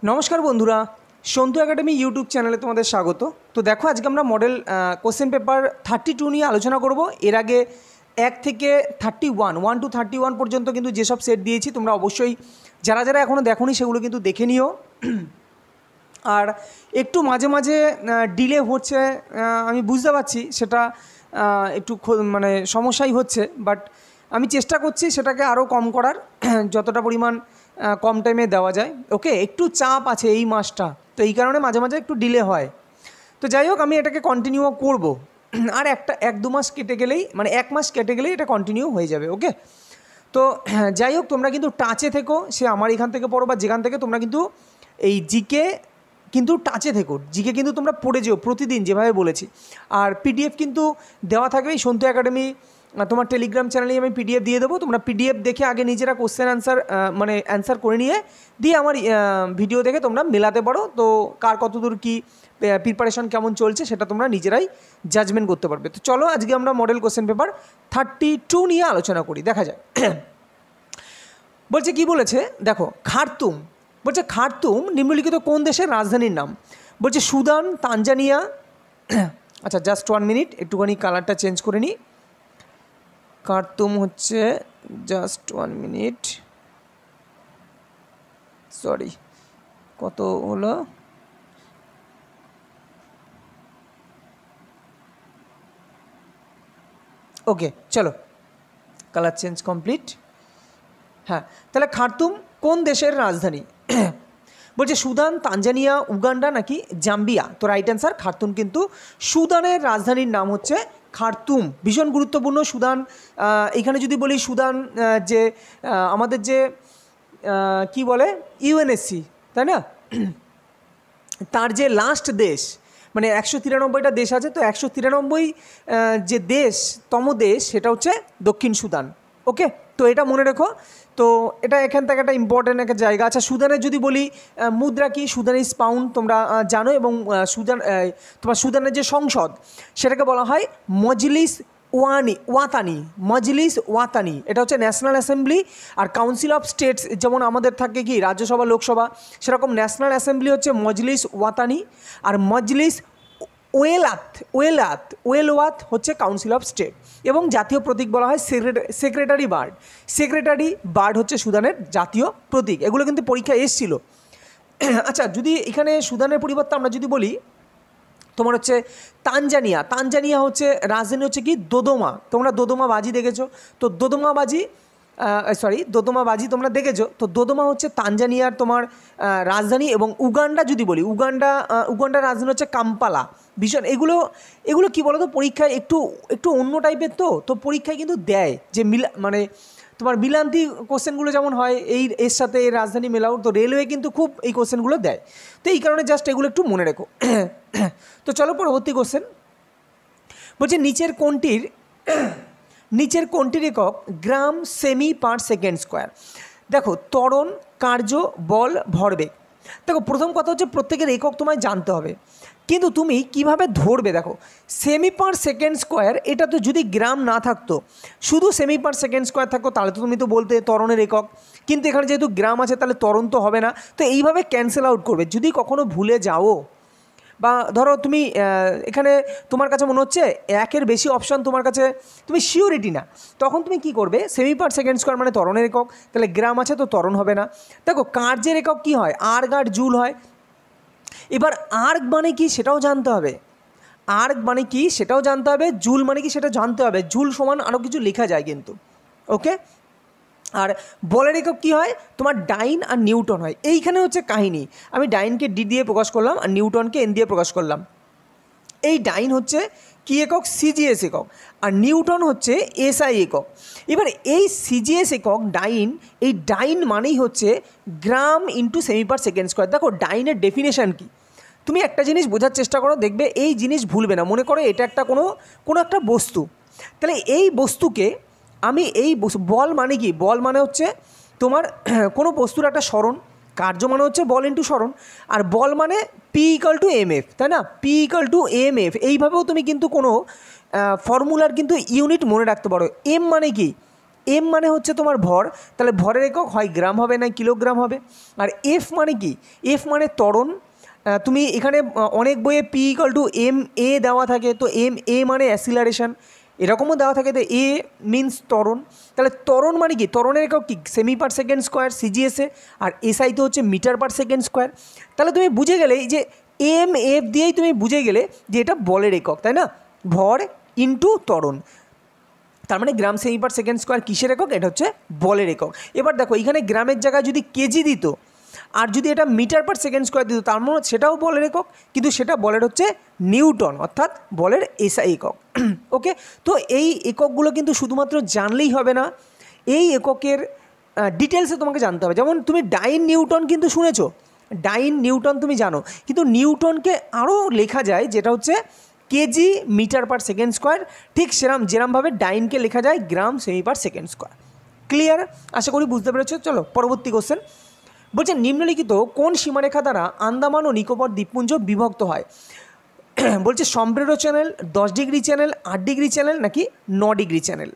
নমস্কার বন্ধুরা, Santu academy YouTube চ্যানেলে তোমাদের স্বাগত। তো দেখো, আজকে আমরা মডেল কোশ্চেন পেপার 32 নিয়ে আলোচনা করব। এর আগে 1 থেকে 1 to 31 পর্যন্ত কিন্তু যেসব সেট দিয়েছি তোমরা অবশ্যই যারা যারা এখনও দেখোনি সেগুলো কিন্তু দেখে নিও। আর একটু মাঝে মাঝে ডিলে হচ্ছে, আমি বুঝতে পারছি সেটা একটু মানে সমস্যাই হচ্ছে, বাট আমি চেষ্টা করছি সেটাকে আরও কম করার, যতটা পরিমাণ কম টাইমে দেওয়া যায়। ওকে, একটু চাপ আছে এই মাসটা, তো এই কারণে মাঝে মাঝে একটু ডিলে হয়। তো যাই হোক, আমি এটাকে কন্টিনিউ করব। আর 1-2 মাস কেটে গেলেই, মানে 1 মাস কেটে গেলেই এটা কন্টিনিউ হয়ে যাবে। ওকে, তো যাই হোক, তোমরা কিন্তু টাচে থেকো, সে আমার এখান থেকে পড়ো বা যেখান থেকে, তোমরা কিন্তু এই জিকে কিন্তু টাচে থেকো, জিকে কিন্তু তোমরা পড়ে যেও প্রতিদিন যেভাবে বলেছি। আর পিডিএফ কিন্তু দেওয়া থাকবে এই সন্তু একাডেমি তোমার টেলিগ্রাম চ্যানেলে, আমি পিডিএফ দিয়ে দেবো। তোমরা পিডিএফ দেখে আগে নিজেরা কোশ্চেন আনসার মানে অ্যান্সার করে নিয়ে দিয়ে আমার ভিডিও দেখে তোমরা মেলাতে পারো। তো কার কতদূর কী প্রিপারেশন কেমন চলছে সেটা তোমরা নিজেরাই জাজমেন্ট করতে পারবে। তো চলো, আজকে আমরা মডেল কোশ্চেন পেপার 32 নিয়ে আলোচনা করি। দেখা যায় বলছে কি বলেছে, দেখো, খার্তুম। বলছে খার্তুম নিম্নলিখিত কোন দেশের রাজধানীর নাম? বলছে সুদান, তানজানিয়া। আচ্ছা, জাস্ট 1 মিনিট, একটুখানি কালারটা চেঞ্জ করে নিই। খার্তুম হচ্ছে, জাস্ট 1 মিনিট, সরি, কত হলো? ওকে, চলো, কালার চেঞ্জ কমপ্লিট। হ্যাঁ, তাহলে খার্তুম কোন দেশের রাজধানী? বলছে সুদান, তানজানিয়া, উগান্ডা নাকি জাম্বিয়া? তো রাইট অ্যান্সার খার্তুম কিন্তু সুদানের রাজধানীর নাম হচ্ছে খার্তুম। ভীষণ গুরুত্বপূর্ণ সুদান। এখানে যদি বলি সুদান, যে আমাদের যে কি বলে ইউএনএসসি, তাই না, তার যে লাস্ট দেশ, মানে 193টা দেশ আছে, তো 193 যে তম দেশ সেটা হচ্ছে দক্ষিণ সুদান। ওকে, তো এটা মনে রেখো। তো এটা এখান থেকে একটা ইম্পর্টেন্ট একটা জায়গা। আচ্ছা, সুদানের যদি বলি মুদ্রা কি? সুদানিজ পাউন্ড তোমরা জানো। এবং তোমার সুদানের যে সংসদ সেটাকে বলা হয় মজলিস ওয়াতানি। এটা হচ্ছে ন্যাশনাল অ্যাসেম্বলি। আর কাউন্সিল অফ স্টেটস, যেমন আমাদের থাকে কি রাজ্যসভা, লোকসভা, সেরকম ন্যাশনাল অ্যাসেম্বলি হচ্ছে মজলিস ওয়াতানি। আর মজলিস ওয়েলওয়াত হচ্ছে কাউন্সিল অফ স্টেট। এবং জাতীয় প্রতীক বলা হয় সেক্রেটারি বার্ড হচ্ছে সুদানের জাতীয় প্রতীক। এগুলো কিন্তু পরীক্ষায় এসেছিল। আচ্ছা, যদি এখানে সুদানের পরিবর্তে আমরা যদি বলি তোমার হচ্ছে তানজানিয়া হচ্ছে রাজধানী হচ্ছে কি দোদোমা। তোমরা দোদোমা বাজি দেখেছো, তো দোদোমা বাজি তোমরা দেখেছো। তো দোদোমা হচ্ছে তানজানিয়ার তোমার রাজধানী। এবং উগান্ডা যদি বলি, উগান্ডার রাজধানী হচ্ছে কাম্পালা। ভীষণ এগুলো কী বলো তো, পরীক্ষায় একটু অন্য টাইপের। তো পরীক্ষায় কিন্তু দেয় যে মানে তোমার মিলান্তি কোশ্চেনগুলো যেমন হয় এর সাথে এই রাজধানী মেলাও, তো রেলওয়ে কিন্তু খুব এই কোশ্চেনগুলো দেয়। তো এই কারণে জাস্ট এগুলো একটু মনে রেখো। তো চলো পরবর্তী কোশ্চেন। বলছে নিচের কোনটির একক গ্রাম সেমি পার সেকেন্ড স্কোয়ার? দেখো, ত্বরণ, কার্য, বল, ভরবেগ। দেখো, প্রথম কথা হচ্ছে প্রত্যেকের একক তোমায় জানতে হবে, কিন্তু তুমি কিভাবে ধরবে? দেখো, সেমি পার সেকেন্ড স্কোয়ার, এটা তো যদি গ্রাম না থাকতো, শুধু সেমি পার সেকেন্ড স্কোয়ার থাকতো, তাহলে তো তুমি তো বলতে ত্বরণের একক। কিন্তু এখানে যেহেতু গ্রাম আছে, তাহলে ত্বরণ তো হবে না। তো এইভাবে ক্যান্সেল আউট করবে। যদি কখনো ভুলে যাও, বা ধরো তুমি এখানে তোমার কাছে মনে হচ্ছে 1-এর বেশি অপশান তোমার কাছে, তুমি শিওরিটি না, তখন তুমি কি করবে? সেমি পার সেকেন্ড স্কোয়ার মানে ত্বরণের একক, তাহলে গ্রাম আছে তো ত্বরণ হবে না। দেখো, কার্যের একক কী হয়? আর্গ আর জুল হয়। এবার আর্গ মানে কি সেটাও জানতে হবে, জুল মানে কি সেটা জানতে হবে। জুল সমান আরও কিছু লেখা যায় কিন্তু। ওকে, আর বলের একক কী হয়? তোমার ডাইন আর নিউটন হয়। এইখানে হচ্ছে কাহিনী। আমি ডাইনকে ডি দিয়ে প্রকাশ করলাম আর নিউটনকে এন দিয়ে প্রকাশ করলাম। এই ডাইন হচ্ছে কী একক? সিজিএস একক। আর নিউটন হচ্ছে এসআই একক। এবার এই সিজিএস একক এই ডাইন মানেই হচ্ছে gram into cm per second square. দেখো, ডাইনের ডেফিনেশান কী, তুমি একটা জিনিস বোঝার চেষ্টা করো, দেখবে এই জিনিস ভুলবে না। মনে করো এটা একটা কোনো একটা বস্তু, তাহলে এই বস্তুকে আমি বল মানে কি? বল মানে হচ্ছে তোমার কোনো বস্তুর একটা সরণ। কার্য মানে হচ্ছে বল ইন্টু সরণ। আর বল মানে P=mf, তাই না? P=mf। এইভাবেও তুমি কিন্তু কোনো ফর্মুলার কিন্তু ইউনিট মনে রাখতে পারো। এম মানে কি? এম মানে হচ্ছে তোমার ভর, তাহলে ভরের একক হয় গ্রাম হবে না কিলোগ্রাম হবে। আর এফ মানে কি, এফ মানে ত্বরণ। তুমি এখানে অনেক বইয়ে P equal to M A দেওয়া থাকে, তো এম এ মানে অ্যাসিলারেশন, এরকমও দেওয়া থাকে, তো এ মিনস ত্বরণ। তাহলে ত্বরণ মানে কি, ত্বরণের একক কি সেমি পার সেকেন্ড স্কোয়ার সিজিএসে, আর এসআই তো হচ্ছে মিটার পার সেকেন্ড স্কোয়ার। তাহলে তুমি বুঝে গেলে এই যে এম এফ দিয়েই তুমি বুঝে গেলে যে এটা বলের একক, তাই না, ভর ইন্টু ত্বরণ। তার মানে গ্রাম সেমি পার সেকেন্ড স্কোয়ার কিসের একক, এটা হচ্ছে বলের একক। এবার দেখো এখানে গ্রামের জায়গায় যদি কেজি দিত আর যদি এটা মিটার পার সেকেন্ড স্কোয়ার দিত, তার মানে সেটাও বলের একক, কিন্তু সেটা বলের হচ্ছে নিউটন, অর্থাৎ বলের এসআই একক। ওকে, তো এই এককগুলো কিন্তু শুধুমাত্র জানলেই হবে না, এই এককের ডিটেলসে তোমাকে জানতে হবে। যেমন তুমি ডাইন নিউটন কিন্তু শুনেছো, ডাইন নিউটন তুমি জানো, কিন্তু নিউটনকে আরও লেখা যায় যেটা হচ্ছে KG metre per second square, ঠিক যেরমভাবে ডাইনকে লেখা যায় গ্রাম সেমি পার সেকেন্ড স্কোয়ার। ক্লিয়ার? আশা করি বুঝতে পেরেছো। চলো পরবর্তী কোশ্চেন বলছে, নিম্নলিখিত কোন সীমারেখা দ্বারা আন্দামান ও নিকোবর দ্বীপপুঞ্জ বিভক্ত হয়? বলছে সম্প্রেরো channel, 10 degree channel, 8 degree channel নাকি 9 ডিগ্রি চ্যানেল।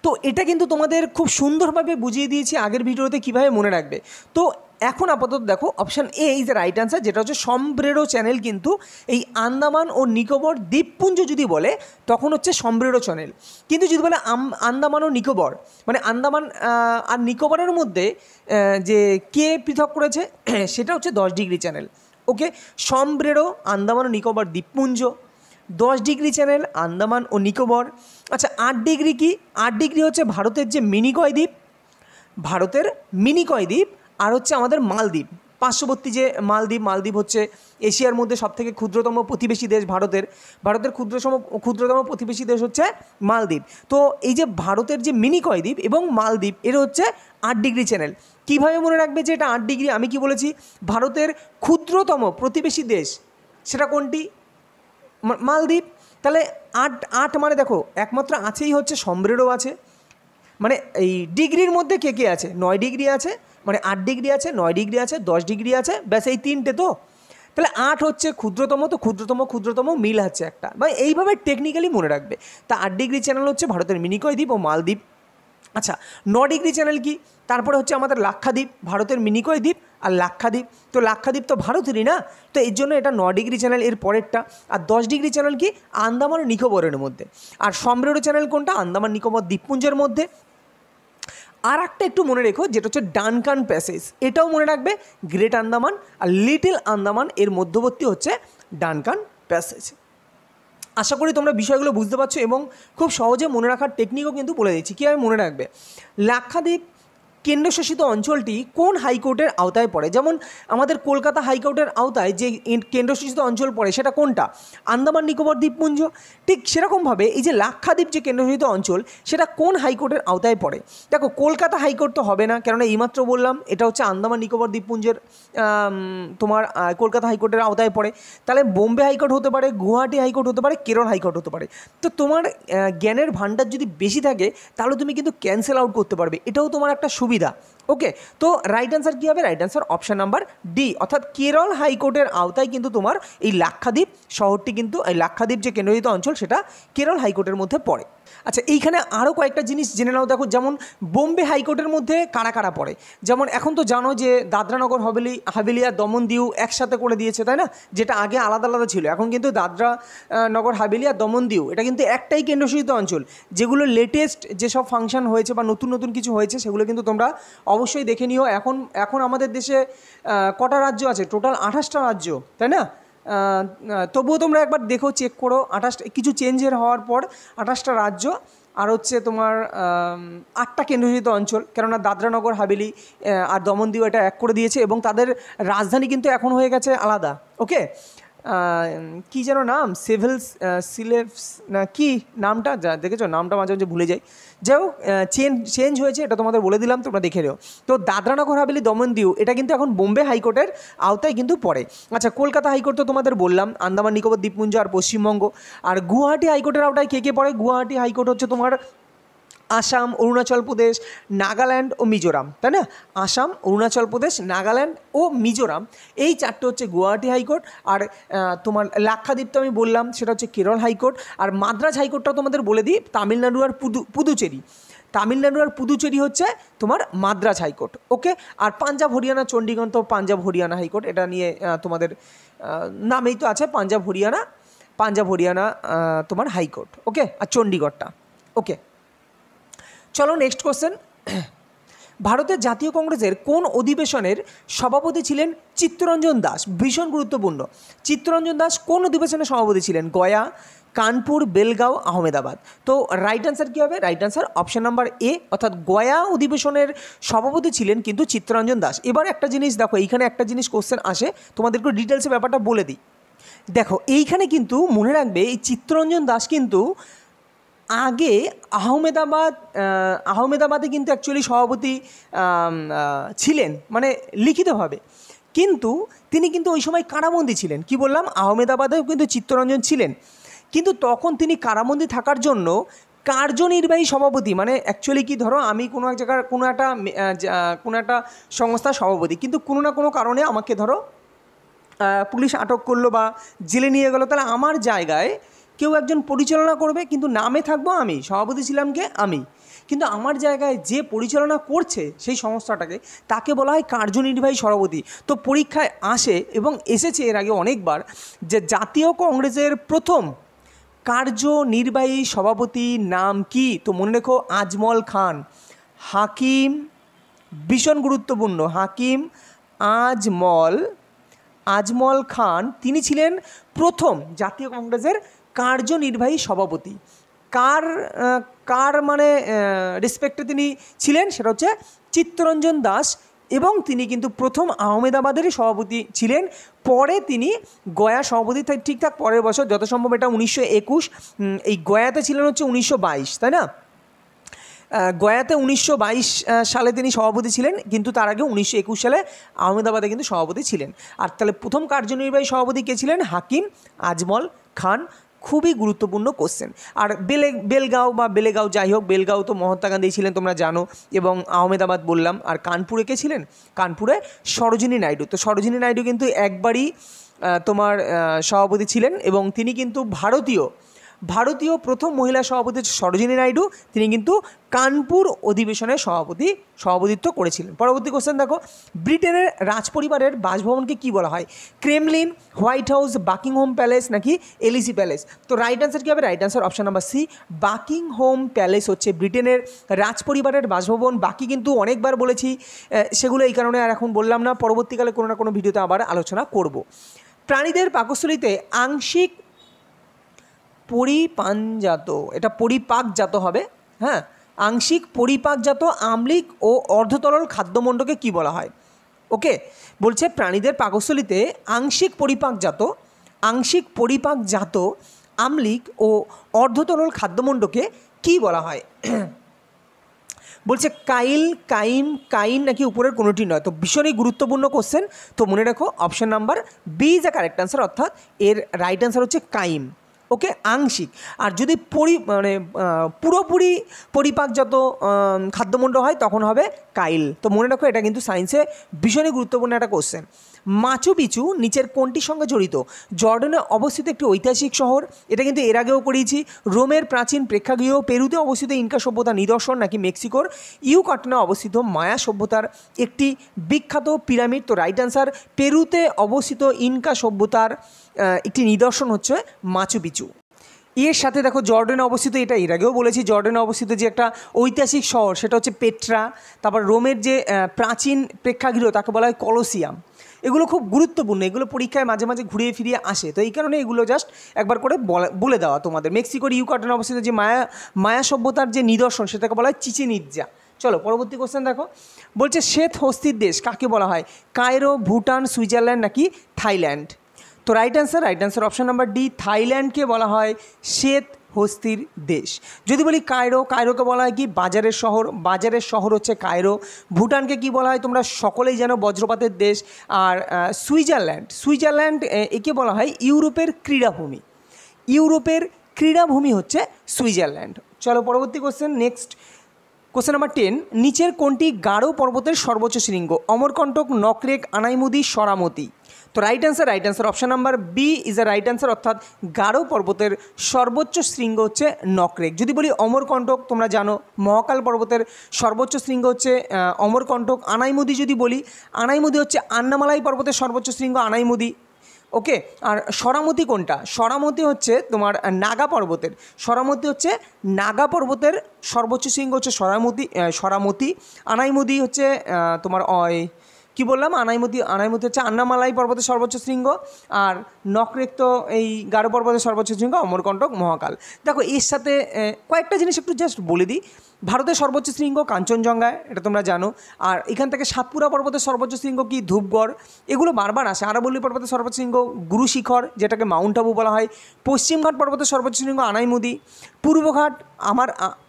তো এটা কিন্তু তোমাদের খুব সুন্দরভাবে বুঝিয়ে দিয়েছি আগের ভিডিওতে কীভাবে মনে রাখবে। তো এখন আপাতত দেখো option A is the right answer, যেটা হচ্ছে সম্প্রেরো চ্যানেল। কিন্তু এই আন্দামান ও নিকোবর দ্বীপপুঞ্জ যদি বলে তখন হচ্ছে সম্প্রেরো চ্যানেল, কিন্তু যদি বলে আন্দামান ও নিকোবর মানে আন্দামান আর নিকোবরের মধ্যে যে কে পৃথক করেছে সেটা হচ্ছে 10 ডিগ্রি চ্যানেল। ওকে, সম্প্রেরো আন্দামান ও নিকোবর দ্বীপপুঞ্জ, 10 ডিগ্রি চ্যানেল আন্দামান ও নিকোবর। আচ্ছা 8 ডিগ্রি কি, 8 ডিগ্রি হচ্ছে ভারতের যে মিনিকয় দ্বীপ, ভারতের মিনিকয় দ্বীপ, আর হচ্ছে আমাদের মালদ্বীপ পার্শ্ববর্তী যে মালদ্বীপ হচ্ছে এশিয়ার মধ্যে সবথেকে ক্ষুদ্রতম প্রতিবেশী দেশ ভারতের ক্ষুদ্রতম প্রতিবেশী দেশ হচ্ছে মালদ্বীপ। তো এই যে ভারতের যে মিনিকয় দ্বীপ এবং মালদ্বীপ এর হচ্ছে 8 ডিগ্রি চ্যানেল। কীভাবে মনে রাখবে যে এটা 8 ডিগ্রি? আমি কি বলেছি, ভারতের ক্ষুদ্রতম প্রতিবেশী দেশ সেটা কোনটি, মালদ্বীপ। তাহলে 8 মানে দেখো একমাত্র আছেই হচ্ছে সম্প্রেরো আছে, মানে এই ডিগ্রির মধ্যে কে কে আছে, 9 ডিগ্রি আছে, মানে 8 ডিগ্রি আছে, 9 ডিগ্রি আছে, 10 ডিগ্রি আছে, ব্যাস এই তিনটে। তো তাহলে 8 হচ্ছে ক্ষুদ্রতম, তো ক্ষুদ্রতম মিল হচ্ছে একটা, মানে এইভাবে টেকনিক্যালি মনে রাখবে। তা 8 ডিগ্রি চ্যানেল হচ্ছে ভারতের মিনিকয় দ্বীপ ও মালদ্বীপ। আচ্ছা 9 ডিগ্রি চ্যানেল কি, তারপরে হচ্ছে আমাদের লাক্ষাদ্বীপ, ভারতের মিনিকয় দ্বীপ আর লাক্ষাদ্বীপ। তো লাক্ষাদ্বীপ তো ভারতেরই না, তো এর জন্য এটা 9 ডিগ্রি চ্যানেল এর পরেরটা। আর 10 ডিগ্রি চ্যানেল কি, আন্দামান ও নিকোবরের মধ্যে। আর সম্প্রেরো চ্যানেল কোনটা, আন্দামান নিকোবর দ্বীপপুঞ্জের মধ্যে। আর একটা একটু মনে রেখো যেটা হচ্ছে ডানকান প্যাসেজ, এটাও মনে রাখবে, গ্রেট আন্দামান আর লিটল আন্দামান এর মধ্যবর্তী হচ্ছে ডানকান প্যাসেজ। আশা করি তোমরা বিষয়গুলো বুঝতে পারছো এবং খুব সহজে মনে রাখার টেকনিকও কিন্তু বলে দিচ্ছি কীভাবে মনে রাখবে। লাক্ষাদ্বীপ কেন্দ্রশাসিত অঞ্চলটি কোন হাইকোর্টের আওতায় পড়ে? যেমন আমাদের কলকাতা হাইকোর্টের আওতায় যে কেন্দ্রশাসিত অঞ্চল পড়ে সেটা কোনটা, আন্দামান নিকোবর দ্বীপপুঞ্জ। ঠিক সেরকমভাবে এই যে লাক্ষাদ্বীপ যে কেন্দ্রশাসিত অঞ্চল সেটা কোন হাইকোর্টের আওতায় পড়ে? দেখো কলকাতা হাইকোর্ট তো হবে না, কেননা এইমাত্র বললাম এটা হচ্ছে আন্দামান নিকোবর দ্বীপপুঞ্জের তোমার কলকাতা হাইকোর্টের আওতায় পড়ে। তাহলে বোম্বে হাইকোর্ট হতে পারে, গুয়াহাটি হাইকোর্ট হতে পারে, কেরল হাইকোর্ট হতে পারে। তো তোমার জ্ঞানের ভাণ্ডার যদি বেশি থাকে তাহলে তুমি কিন্তু ক্যান্সেল আউট করতে পারবে, এটাও তোমার একটা সুবিধা। ওকে, তো রাইট অ্যান্সার কী হবে? Right answer option number D, অর্থাৎ কেরল হাইকোর্টের আওতায় কিন্তু তোমার এই লাক্ষাদ্বীপ শহরটি, কিন্তু এই লাক্ষাদ্বীপ যে কেন্দ্রশাসিত অঞ্চল সেটা কেরল হাইকোর্টের মধ্যে পড়ে। আচ্ছা এইখানে আরও কয়েকটা জিনিস জেনে নাও। দেখো যেমন বোম্বে হাইকোর্টের মধ্যে কারা কারা পড়ে, যেমন এখন তো জানো যে দাদরানগর হাভেলি আর দমন দিউ একসাথে করে দিয়েছে, তাই না, যেটা আগে আলাদা আলাদা ছিল, এখন কিন্তু দাদরা নগর হাভেলি আর দমন দিউ এটা কিন্তু একটাই কেন্দ্রশাসিত অঞ্চল। যেগুলো লেটেস্ট যেসব ফাংশন হয়েছে বা নতুন নতুন কিছু হয়েছে সেগুলো কিন্তু তোমরা অবশ্যই দেখে নিও। এখন আমাদের দেশে কটা রাজ্য আছে, টোটাল 28টা রাজ্য, তাই না? তবুও তোমরা একবার দেখো, চেক করো, 28 কিছু চেঞ্জের হওয়ার পর 28টা রাজ্য আর হচ্ছে তোমার 8টা কেন্দ্রশাসিত অঞ্চল, কেননা দাদরানগর হাভেলি আর দমন দিউ এটা এক করে দিয়েছে এবং তাদের রাজধানী কিন্তু এখন হয়ে গেছে আলাদা। ওকে, কি যেন নাম, সিলেভস না কি নামটা, যা দেখেছো নামটা মাঝে মাঝে ভুলে যাই। যাই হোক চেঞ্জ হয়েছে, এটা তোমাদের বলে দিলাম, তোমরা দেখে নিও। তো দাদরানগর হাভেলি দমন দিউ এটা কিন্তু এখন বোম্বে হাইকোর্টের আওতায় কিন্তু পড়ে। আচ্ছা কলকাতা হাইকোর্ট তো তোমাদের বললাম, আন্দামান নিকোবর দ্বীপপুঞ্জ আর পশ্চিমবঙ্গ। আর গুয়াহাটি হাইকোর্টের আওতায় কে কে পড়ে? গুয়াহাটি হাইকোর্ট হচ্ছে তোমার আসাম, অরুণাচল প্রদেশ, নাগাল্যান্ড ও মিজোরাম, তাই না? আসাম, অরুণাচল প্রদেশ, নাগাল্যান্ড ও মিজোরাম, এই চারটে হচ্ছে গুয়াহাটি হাইকোর্ট। আর তোমার লাক্ষাদ্বীপ তো আমি বললাম সেটা হচ্ছে কেরল হাইকোর্ট। আর মাদ্রাজ হাইকোর্টটাও তোমাদের বলে দিই, তামিলনাড়ু আর পুদুচেরি। তামিলনাড়ু আর পুদুচেরি হচ্ছে তোমার মাদ্রাজ হাইকোর্ট। ওকে, আর পাঞ্জাব হরিয়ানা চণ্ডীগড় তো পাঞ্জাব হরিয়ানা হাইকোর্ট, এটা নিয়ে তোমাদের নামেই তো আছে পাঞ্জাব হরিয়ানা তোমার হাইকোর্ট। ওকে, আর চণ্ডীগড়টা। ওকে, চলো নেক্সট কোশ্চেন। ভারতের জাতীয় কংগ্রেসের কোন অধিবেশনের সভাপতি ছিলেন চিত্তরঞ্জন দাস? ভীষণ গুরুত্বপূর্ণ। চিত্তরঞ্জন দাস কোন অধিবেশনের সভাপতি ছিলেন? গয়া, কানপুর, বেলগাঁও, আহমেদাবাদ। তো রাইট অ্যান্সার কী হবে? Right answer option number A, অর্থাৎ গয়া অধিবেশনের সভাপতি ছিলেন কিন্তু চিত্তরঞ্জন দাস। এবার একটা জিনিস দেখো, এইখানে একটা জিনিস কোশ্চেন আসে, তোমাদেরকে ডিটেলসে ব্যাপারটা বলে দিই। দেখো এইখানে কিন্তু মনে রাখবে, এই চিত্তরঞ্জন দাস কিন্তু আগে আহমেদাবাদে কিন্তু অ্যাকচুয়ালি সভাপতি ছিলেন, মানে লিখিতভাবে, কিন্তু তিনি কিন্তু ওই সময় কারাবন্দী ছিলেন। কি বললাম? আহমেদাবাদেও কিন্তু চিত্তরঞ্জন ছিলেন, কিন্তু তখন তিনি কারাবন্দী থাকার জন্য কার্যনির্বাহী সভাপতি, মানে অ্যাকচুয়ালি কি, ধরো আমি কোনো এক জায়গার কোনো একটা সংস্থার সভাপতি, কিন্তু কোনো না কোনো কারণে আমাকে ধরো পুলিশ আটক করলো বা জেলে নিয়ে গেলো, তাহলে আমার জায়গায় কেউ একজন পরিচালনা করবে, কিন্তু নামে থাকবো আমি, সভাপতি ছিলাম কে? আমি, কিন্তু আমার জায়গায় যে পরিচালনা করছে সেই সংস্থাটাকে, তাকে বলা হয় কার্যনির্বাহী সভাপতি। তো পরীক্ষায় আসে এবং এসেছে এর আগে অনেকবার, যে জাতীয় কংগ্রেসের প্রথম কার্যনির্বাহী সভাপতির নাম কি? তো মনে রেখো, আজমল খান। হাকিম, ভীষণ গুরুত্বপূর্ণ, হাকিম আজমল খান, তিনি ছিলেন প্রথম জাতীয় কংগ্রেসের কার্যনির্বাহী সভাপতি। কার মানে রেসপেক্টে তিনি ছিলেন? সেটা হচ্ছে চিত্তরঞ্জন দাস, এবং তিনি কিন্তু প্রথম আহমেদাবাদেরই সভাপতি ছিলেন। পরে তিনি গয়া সভাপতি, ঠিকঠাক পরের বছর, যত সম্ভব এটা 1921, এই গয়াতে ছিলেন হচ্ছে 1922, তাই না? গয়াতে 1922 সালে তিনি সভাপতি ছিলেন, কিন্তু তার আগে 1921 সালে আহমেদাবাদে কিন্তু সভাপতি ছিলেন। আর তাহলে প্রথম কার্যনির্বাহী সভাপতি কে ছিলেন? হাকিম আজমল খান। খুবই গুরুত্বপূর্ণ কোশ্চেন। আর বেলেগাঁও, যাই হোক, বেলগাঁও তো মহাত্মা গান্ধী ছিলেন তোমরা জানো, এবং আহমেদাবাদ বললাম। আর কানপুরে কে ছিলেন? কানপুরে সরোজিনী নাইডু। তো সরোজিনী নাইডু কিন্তু একবারই তোমার সভাপতি ছিলেন, এবং তিনি কিন্তু ভারতীয় প্রথম মহিলা সভাপতি সরোজিনী নাইডু, তিনি কিন্তু কানপুর অধিবেশনের সভাপতিত্ব করেছিলেন। পরবর্তী কোশ্চেন দেখো, ব্রিটেনের রাজপরিবারের বাসভবনকে কি বলা হয়? Kremlin, White House, Buckingham Palace নাকি এলিসি প্যালেস? তো রাইট অ্যান্সার কী হবে? Right answer option number C, Buckingham Palace হচ্ছে ব্রিটেনের রাজপরিবারের বাসভবন। বাকি কিন্তু অনেকবার বলেছি, সেগুলো এই কারণে আর এখন বললাম না, পরবর্তীকালে কোনো না কোনো ভিডিওতে আবার আলোচনা করব। প্রাণীদের পাকস্থলীতে আংশিক পরিপাকজাত, এটা পরিপাকজাত হবে, হ্যাঁ, আংশিক পরিপাকজাত আম্লিক ও অর্ধতরল খাদ্যমণ্ডকে কি বলা হয়? ওকে, বলছে প্রাণীদের পাকস্থলীতে আংশিক পরিপাকজাত আম্লিক ও অর্ধতরল খাদ্যমণ্ডকে কি বলা হয়? বলছে কাইন নাকি উপরের কোনোটি নয়। তো ভীষণই গুরুত্বপূর্ণ কোশ্চেন। তো মনে রাখো, option number B is the correct answer, অর্থাৎ এর রাইট অ্যান্সার হচ্ছে কাইম। ওকে, আংশিক। আর যদি পুরোপুরি পরিপাকজাত খাদ্যমণ্ড হয় তখন হবে কাইল। তো মনে রাখো, এটা কিন্তু সায়েন্সে ভীষণই গুরুত্বপূর্ণ একটা কোশ্চেন। মাচু পিচু নিচের কোনটির সঙ্গে জড়িত? জর্ডানে অবস্থিত একটি ঐতিহাসিক শহর, এটা কিন্তু এর আগেও করিয়েছি। রোমের প্রাচীন প্রেক্ষাগৃহ, পেরুতে অবস্থিত ইনকা সভ্যতার নিদর্শন নাকি মেক্সিকোর ইউকাটানে অবস্থিত মায়া সভ্যতার একটি বিখ্যাত পিরামিড? তো রাইট অ্যান্সার, পেরুতে অবস্থিত ইনকা সভ্যতার একটি নিদর্শন হচ্ছে মাচু পিচু। এর সাথে দেখো, জর্ডানে অবস্থিত, এটা এর আগেও বলেছি, জর্ডানে অবস্থিত যে একটা ঐতিহাসিক শহর সেটা হচ্ছে পেট্রা। তারপর রোমের যে প্রাচীন প্রেক্ষাগৃহ তাকে বলা হয় কলোসিয়াম। এগুলো খুব গুরুত্বপূর্ণ, এগুলো পরীক্ষায় মাঝে মাঝে ঘুরিয়ে ফিরিয়ে আসে, তো এই কারণে এগুলো জাস্ট একবার করে বলে দেওয়া তোমাদের। মেক্সিকোর ইউকাটানে অবস্থিত যে মায়া সভ্যতার যে নিদর্শন সেটাকে বলা হয় চিচেন ইৎজা। চলো পরবর্তী কোশ্চেন দেখো, বলছে শ্বেত হস্তির দেশ কাকে বলা হয়? কায়রো, ভুটান, সুইজারল্যান্ড নাকি থাইল্যান্ড? তো right answer option number D, থাইল্যান্ডকে বলা হয় শ্বেত হস্তির দেশ। যদি বলি কায়রোকে বলা হয় কি? বাজারের শহর হচ্ছে কায়রো। ভুটানকে কি বলা হয়? তোমরা সকলেই জানো, বজ্রপাতের দেশ। আর সুইজারল্যান্ড একে বলা হয় ইউরোপের ক্রীড়াভূমি হচ্ছে সুইজারল্যান্ড। চলো পরবর্তী কোশ্চেন, নেক্সট কোশ্চেন নাম্বার 10, নিচের কোনটি গারো পর্বতের সর্বোচ্চ শৃঙ্গ? অমরকণ্টক, নকরেক, আনাইমুদি, সরামতি? তো right answer option number B is a right answer, অর্থাৎ গারো পর্বতের সর্বোচ্চ শৃঙ্গ হচ্ছে নকরেক। যদি বলি অমরকণ্টক, তোমরা জানো মহাকাল পর্বতের সর্বোচ্চ শৃঙ্গ হচ্ছে অমরকণ্টক। আনাইমুদি যদি বলি, আনাইমুদি হচ্ছে আন্নামালাই পর্বতের সর্বোচ্চ শৃঙ্গ আনাইমুদি। ওকে, আর সরামতি কোনটা? সরামতি হচ্ছে তোমার নাগা পর্বতের, সরামতি হচ্ছে নাগা পর্বতের সর্বোচ্চ শৃঙ্গ হচ্ছে সরামতি। আনাইমুদি হচ্ছে তোমার কী বললাম, আনাইমুদি হচ্ছে আন্নামালাই পর্বতের সর্বোচ্চ শৃঙ্গ, আর নকরেক তো এই গারো পর্বতের সর্বোচ্চ শৃঙ্গ অমরকণ্টক মহাকাল। দেখো এর সাথে কয়েকটা জিনিস একটু জাস্ট বলে দিই। ভারতের সর্বোচ্চ শৃঙ্গ কাঞ্চনজঙ্ঘায়, এটা তোমরা জানো। আর এখান থেকে সাতপুরা পর্বতের সর্বোচ্চ শৃঙ্গ কি? ধূপগড়। এগুলো বারবার আসে। আরাবল্লী পর্বতের সর্বোচ্চ শৃঙ্গ গুরু শিখর, যেটাকে মাউন্ট আবু বলা হয়। পশ্চিমঘাট পর্বতের সর্বোচ্চ শৃঙ্গ আনাইমুদি। পূর্বঘাট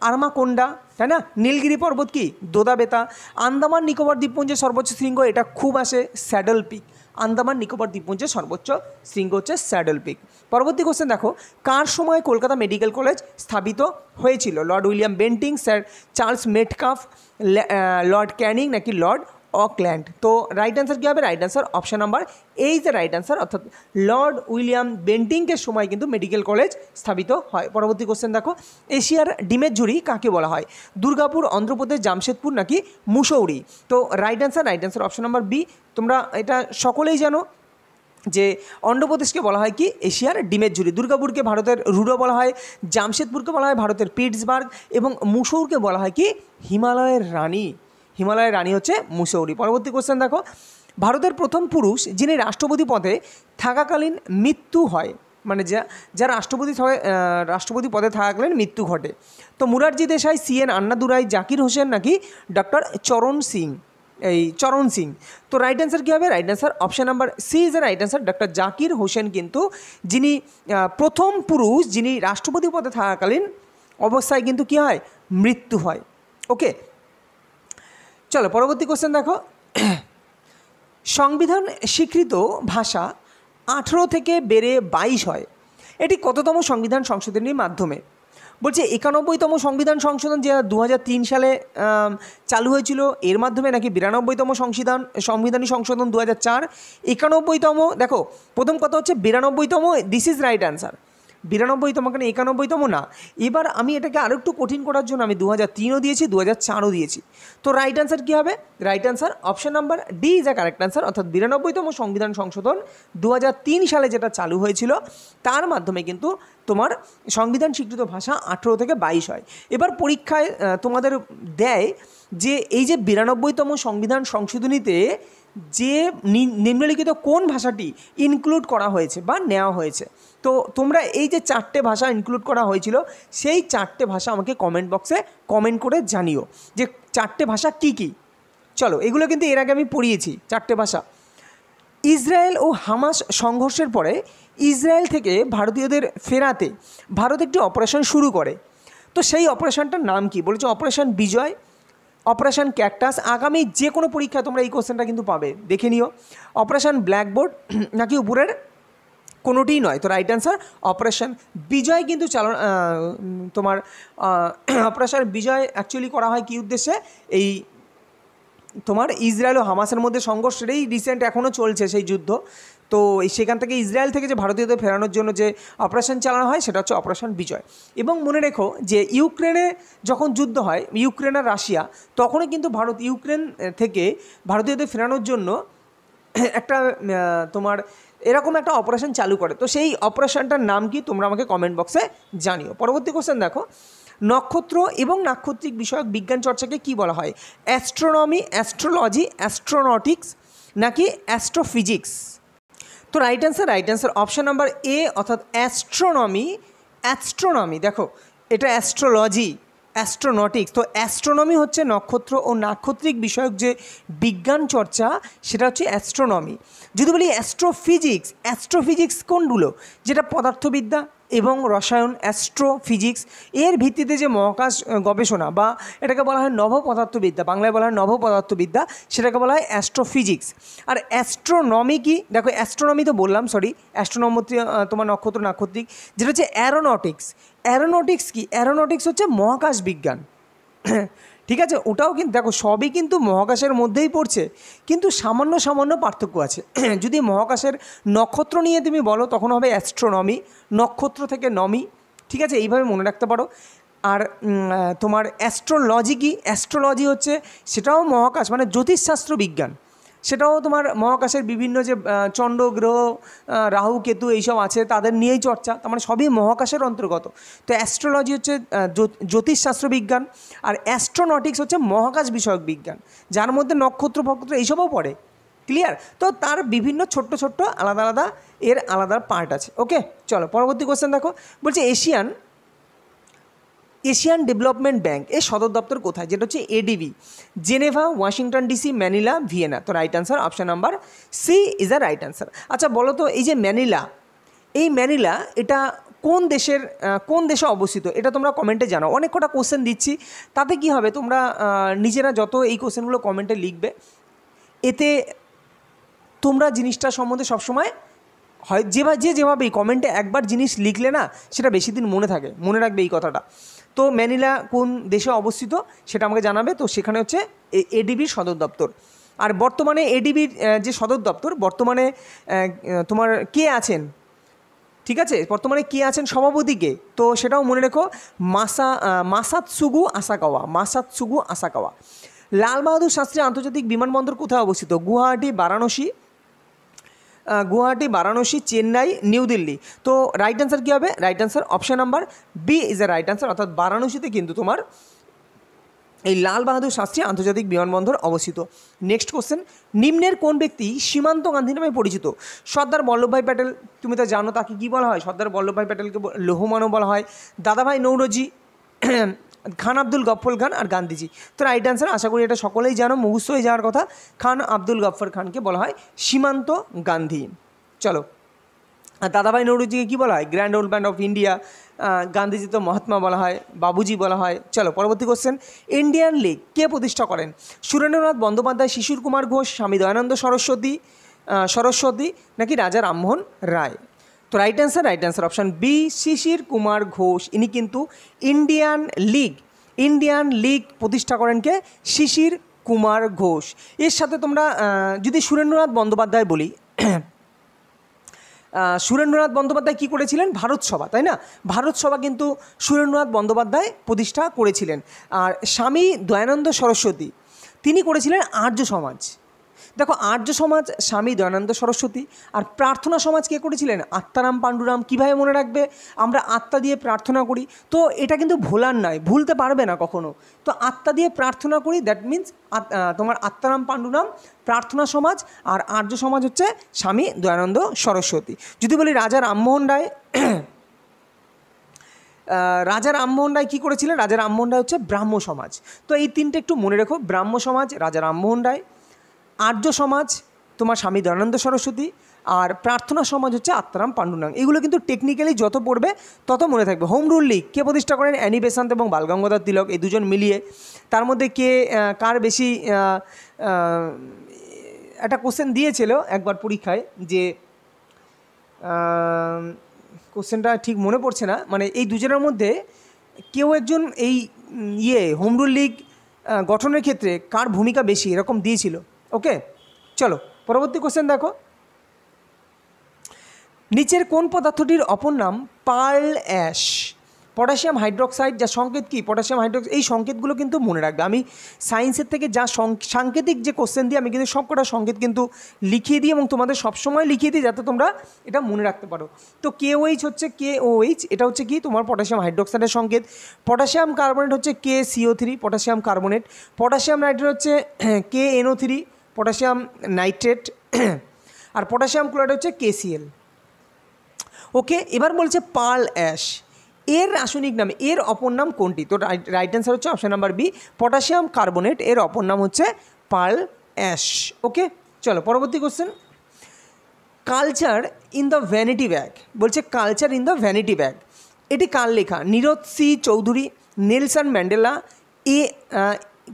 আরমাকোন্ডা, তাই না? নীলগিরি পর্বত কি? দোদাবেতা। আন্দামান নিকোবর দ্বীপপুঞ্জের সর্বোচ্চ শৃঙ্গ, এটা খুব আসে, স্যাডল পিক। আন্দামান নিকোবর দ্বীপপুঞ্জের সর্বোচ্চ শৃঙ্গ হচ্ছে স্যাডল পিক। পরবর্তী কোশ্চেন দেখো, কার সময় কলকাতা মেডিকেল কলেজ স্থাপিত হয়েছিল? Lord William Bentinck, sir Charles Metcalfe, Lord Canning নাকি লর্ড অকল্যান্ড? তো রাইট অ্যান্সার কী হবে? Right answer option number A is the right answer, অর্থাৎ লর্ড উইলিয়াম বেন্টিংকের সময় কিন্তু মেডিকেল কলেজ স্থাপিত হয়। পরবর্তী কোশ্চেন দেখো, এশিয়ার ডিমের ঝুড়ি কাকে বলা হয়? দুর্গাপুর, অন্ধ্রপ্রদেশ, জামশেদপুর নাকি মুসৌরি? তো right answer option number B. তোমরা এটা সকলেই জানো যে অন্ধ্রপ্রদেশকে বলা হয় কি? এশিয়ার ডিমের ঝুড়ি। দুর্গাপুরকে ভারতের রুডো বলা হয়, জামশেদপুরকে বলা হয় ভারতের পিটসবার্গ, এবং মুসৌরকে বলা হয় কি? হিমালয়ের রানী। হিমালয়ের রানী হচ্ছে মুসৌরি। পরবর্তী কোশ্চেন দেখো, ভারতের প্রথম পুরুষ যিনি রাষ্ট্রপতি পদে থাকাকালীন মৃত্যু হয়, মানে যা রাষ্ট্রপতি পদে থাকাকালীন মৃত্যু ঘটে। তো মুরারজি দেশাই, CN আন্নাদুরাই, জাকির হোসেন নাকি ডক্টর চরণ সিং? তো রাইট অ্যান্সার কী হবে? Right answer option number C is a right answer. Doctor Zakir Hussain কিন্তু যিনি প্রথম পুরুষ যিনি রাষ্ট্রপতি পদে থাকাকালীন অবস্থায় কিন্তু কী হয়? মৃত্যু হয়। ওকে, চলো পরবর্তী কোশ্চেন দেখো, সংবিধান স্বীকৃত ভাষা 18 থেকে বেড়ে 22 হয়, এটি কততম সংবিধান সংশোধনীর মাধ্যমে? বলছে 91তম সংবিধান সংশোধন, যা 2003 সালে চালু হয়েছিল, এর মাধ্যমে, নাকি 92তম সংবিধানী সংশোধন 2004? 91তম, দেখো প্রথম কথা হচ্ছে 92তম, দিস ইজ রাইট অ্যান্সার। 92তম, কেন 91তম না? এবার আমি এটাকে আরও একটু কঠিন করার জন্য আমি 2003ও দিয়েছি, 2004ও দিয়েছি। তো রাইট অ্যান্সার কী হবে? Right answer option number D is a correct answer, অর্থাৎ 92তম সংবিধান সংশোধন 2003 সালে যেটা চালু হয়েছিল, তার মাধ্যমে কিন্তু তোমার সংবিধান স্বীকৃত ভাষা 18 থেকে 22 হয়। এবার পরীক্ষায় তোমাদের দেয় যে এই যে 92তম সংবিধান সংশোধনীতে যে নিম্নলিখিত কোন ভাষাটি ইনক্লুড করা হয়েছে বা নেওয়া হয়েছে। তো তোমরা এই যে 4টে ভাষা ইনক্লুড করা হয়েছিল, সেই 4টে ভাষা আমাকে কমেন্ট বক্সে কমেন্ট করে জানিও যে 4টে ভাষা কী কী। চলো, এগুলো কিন্তু এর আগে আমি পড়িয়েছি 4টে ভাষা। ইসরায়েল ও হামাস সংঘর্ষের পরে ইসরায়েল থেকে ভারতীয়দের ফেরাতে ভারত একটি অপারেশন শুরু করে। তো সেই অপারেশনটার নাম কি? বলেছে অপারেশন বিজয়, অপারেশন ক্যাকটাস। আগামী যে কোনো পরীক্ষায় তোমরা এই কোশ্চেনটা কিন্তু পাবে, দেখে নিও। অপারেশন ব্ল্যাকবোর্ড নাকি উপরের কোনোটিই নয়? তো রাইট অ্যান্সার অপারেশন বিজয় কিন্তু তোমার অপারেশন বিজয় অ্যাকচুয়ালি করা হয় কী উদ্দেশ্যে? এই তোমার ইসরায়েল ও হামাসের মধ্যে সংঘর্ষেরই রিসেন্ট এখনও চলছে সেই যুদ্ধ। তো সেখান থেকে ইসরায়েল থেকে যে ভারতীয়দের ফেরানোর জন্য যে অপারেশন চালানো হয়, সেটা হচ্ছে অপারেশন বিজয়। এবং মনে রেখো যে ইউক্রেনে যখন যুদ্ধ হয়, ইউক্রেন আর রাশিয়া, তখনই কিন্তু ইউক্রেন থেকে ভারতীয়দের ফেরানোর জন্য একটা তোমার এরকম একটা অপারেশন চালু করে। তো সেই অপারেশনটার নাম কি? তোমরা আমাকে কমেন্ট বক্সে জানিও। পরবর্তী কোশ্চেন দেখো, নক্ষত্র এবং নাক্ষত্রিক বিষয়ক বিজ্ঞান চর্চাকে কি বলা হয়? অ্যাস্ট্রোনমি, অ্যাস্ট্রোলজি, অ্যাস্ট্রোনটিক্স নাকি অ্যাস্ট্রোফিজিক্স? তো right answer option number A, অর্থাৎ অ্যাস্ট্রোনমি। দেখো এটা অ্যাস্ট্রোলজি, অ্যাস্ট্রোনটিক্স। তো অ্যাস্ট্রোনমি হচ্ছে নক্ষত্র ও নাক্ষত্রিক বিষয়ক যে বিজ্ঞান চর্চা, সেটা হচ্ছে অ্যাস্ট্রোনমি। যদি বলি অ্যাস্ট্রোফিজিক্স কোনগুলো? যেটা পদার্থবিদ্যা এবং রসায়ন, অ্যাস্ট্রোফিজিক্স। এর ভিত্তিতে যে মহাকাশ গবেষণা, বা এটাকে বলা হয় নভপদার্থবিদ্যা, বাংলায় বলা হয় নভপদার্থবিদ্যা, সেটাকে বলা হয় অ্যাস্ট্রোফিজিক্স। আর অ্যাস্ট্রোনমি কি? দেখো অ্যাস্ট্রোনমি তো বললাম, অ্যাস্ট্রোনমি তোমার নক্ষত্র নাক্ষত্রিক। যেটা হচ্ছে অ্যারোনটিক্স কি? অ্যারোনটিক্স হচ্ছে মহাকাশ বিজ্ঞান। ঠিক আছে, ওটাও কিন্তু দেখো সবই কিন্তু মহাকাশের মধ্যেই পড়ছে, কিন্তু সামান্য সামান্য পার্থক্য আছে। যদি মহাকাশের নক্ষত্র নিয়ে তুমি বলো তখন হবে অ্যাস্ট্রোনমি, নক্ষত্র থেকে নমি। ঠিক আছে, এইভাবে মনে রাখতে পারো। আর তোমার অ্যাস্ট্রোলজি কি, অ্যাস্ট্রোলজি হচ্ছে সেটাও মহাকাশ মানে জ্যোতিষশাস্ত্র বিজ্ঞান, সেটাও তোমার মহাকাশের বিভিন্ন যে চন্দ্র গ্রহ, রাহু কেতু এইসব আছে তাদের নিয়েই চর্চা, তার মানে সবই মহাকাশের অন্তর্গত। তো অ্যাস্ট্রোলজি হচ্ছে জ্যোতিষশাস্ত্র বিজ্ঞান, আর অ্যাস্ট্রোনটিক্স হচ্ছে মহাকাশ বিষয়ক বিজ্ঞান, যার মধ্যে নক্ষত্র ফক্ষত্র এইসবও পড়ে। ক্লিয়ার? তো তার বিভিন্ন ছোট্ট ছোট্ট আলাদা আলাদা এর আলাদা পার্ট আছে। ওকে, চলো পরবর্তী কোশ্চেন দেখো। বলছে এশিয়ান ডেভেলপমেন্ট ব্যাংক এর সদর দপ্তর কোথায়? যেটা হচ্ছে ADB, Geneva, Washington DC, Manila, Vienna. তো right answer option number C is the right answer. আচ্ছা বলো তো, এই যে ম্যানিলা, এই ম্যানিলা এটা কোন দেশে অবস্থিত? এটা তোমরা কমেন্টে জানাও। অনেক কটা কোশ্চেন দিচ্ছি, তাতে কি হবে, তোমরা নিজেরা যত এই কোশ্চেনগুলো কমেন্টে লিখবে, এতে তোমরা জিনিসটা সম্বন্ধে সবসময় হয় যেভাবেই কমেন্টে একবার জিনিস লিখলে না সেটা বেশি দিন মনে থাকে, মনে রাখবে এই কথাটা। তো ম্যানিলা কোন দেশে অবস্থিত সেটা আমাকে জানাবে। তো সেখানে হচ্ছে এডিবির সদর দপ্তর। আর বর্তমানে এডিবির যে সদর দপ্তর, বর্তমানে তোমার কে আছেন? ঠিক আছে, বর্তমানে কে আছেন সভাপতি কে? তো সেটাও মনে রেখো, মাসাতসুগু আসাকাওয়া। লাল বাহাদুর শাস্ত্রী আন্তর্জাতিক বিমানবন্দর কোথায় অবস্থিত? গুয়াহাটি, বারাণসী, চেন্নাই, নিউ দিল্লি। তো রাইট অ্যান্সার কী হবে? Right answer option number B is the right answer, অর্থাৎ বারাণসীতে কিন্তু তোমার এই লাল বাহাদুর শাস্ত্রী আন্তর্জাতিক বিমানবন্দর অবস্থিত। নেক্সট কোশ্চেন, নিম্নের কোন ব্যক্তি সীমান্ত গান্ধী নামে পরিচিত? সর্দার বল্লভভাই প্যাটেল, তুমি তো জানো তাকে কী বলা হয়? সর্দার বল্লভভাই প্যাটেলকে লৌহমানব বলা হয়, দাদাভাই নৌরোজি, খান আব্দুল গফর খান আর গান্ধীজি। তো রাইট অ্যান্সার, আশা করি এটা সকলেই জানো, মুখস্থ হয়ে যাওয়ার কথা, খান আব্দুল গফর খানকে বলা হয় সীমান্ত গান্ধী। চলো, দাদাভাই নৌরোজিকে কী বলা হয়? Grand old man of India. Gandhiji তো মহাত্মা বলা হয়, বাবুজি বলা হয়। চলো পরবর্তী কোশ্চেন, ইন্ডিয়ান লীগ কে প্রতিষ্ঠা করেন? সুরেন্দ্রনাথ বন্দ্যোপাধ্যায়, শিশির কুমার ঘোষ, স্বামী দয়ানন্দ সরস্বতী নাকি রাজা রামমোহন রায়? তো রাইট অ্যান্সার অপশান বি, শিশির কুমার ঘোষ। ইনি কিন্তু ইন্ডিয়ান লীগ প্রতিষ্ঠা করেন কে? শিশির কুমার ঘোষ। এর সাথে তোমরা যদি সুরেন্দ্রনাথ বন্দ্যোপাধ্যায় বলি, সুরেন্দ্রনাথ বন্দ্যোপাধ্যায় কী করেছিলেন? ভারত সভা, তাই না? ভারত সভা কিন্তু সুরেন্দ্রনাথ বন্দ্যোপাধ্যায় প্রতিষ্ঠা করেছিলেন। আর স্বামী দয়ানন্দ সরস্বতী তিনি করেছিলেন আর্য সমাজ। দেখো, আর্য সমাজ স্বামী দয়ানন্দ সরস্বতী। আর প্রার্থনা সমাজ কে করেছিলেন? আত্মারাম পাণ্ডুরাম। কীভাবে মনে রাখবে? আমরা আত্মা দিয়ে প্রার্থনা করি, তো এটা কিন্তু ভোলার নয়, ভুলতে পারবে না কখনো। তো আত্মা দিয়ে প্রার্থনা করি, দ্যাট মিন্স তোমার আত্মারাম পাণ্ডুরাম প্রার্থনা সমাজ, আর আর্য সমাজ হচ্ছে স্বামী দয়ানন্দ সরস্বতী। যদি বলি রাজা রামমোহন রায় কী করেছিলেন? রাজা রামমোহন রায় হচ্ছে ব্রাহ্ম সমাজ। তো এই তিনটে একটু মনে রেখো, ব্রাহ্ম সমাজ রাজা রামমোহন রায়, আর্য সমাজ তোমার স্বামী দয়ানন্দ সরস্বতী, আর প্রার্থনা সমাজ হচ্ছে আত্মারাম পাণ্ডুরাং। এগুলো কিন্তু টেকনিক্যালি যত পড়বে তত মনে থাকবে। হোম রুল লীগ কে প্রতিষ্ঠা করেন? অ্যানি বেসান্ত এবং বালগঙ্গাধর তিলক, এই দুজন মিলিয়ে। তার মধ্যে কার বেশি, একটা কোশ্চেন দিয়েছিল একবার পরীক্ষায়, যে কোশ্চেনটা ঠিক মনে পড়ছে না, মানে এই দুজনের মধ্যে কেউ একজন এই হোম রুল লীগ গঠনের ক্ষেত্রে কার ভূমিকা বেশি, এরকম দিয়েছিল। ওকে, চলো পরবর্তী কোশ্চেন দেখো। নিচের কোন পদার্থটির অপর নাম পার্ল অ্যাশ? পটাশিয়াম হাইড্রোক্সাইড, যা সংকেত কি? Potassium hydroxide. এই সংকেতগুলো কিন্তু মনে রাখবে। আমি সায়েন্সের থেকে যা সাংকেতিক যে কোশ্চেন দিই, আমি কিন্তু সবকটা সংকেত কিন্তু লিখিয়ে দিই এবং তোমাদের সবসময় লিখিয়ে দিই, যাতে তোমরা এটা মনে রাখতে পারো। তো KOH হচ্ছে KOH, এটা হচ্ছে কি তোমার পটাশিয়াম হাইড্রোক্সাইডের সংকেত। পটাশিয়াম কার্বনেট হচ্ছে KCO3 potassium carbonate. Potassium nitrate হচ্ছে KNO3 পটাশিয়াম নাইট্রেট। আর পটাশিয়াম ক্লোরাইড হচ্ছে KCl। ওকে, এবার বলছে পার্ল অ্যাশ, এর রাসায়নিক নাম, এর অপর নাম কোনটি? তো রাইট অ্যান্সার হচ্ছে option number B, potassium carbonate, এর অপর নাম হচ্ছে পার্ল অ্যাশ। ওকে, চলো পরবর্তী question, culture in the vanity bag. বলছে culture in the vanity bag, এটি কার লেখা? Nirad C Chaudhuri, Nelson Mandela,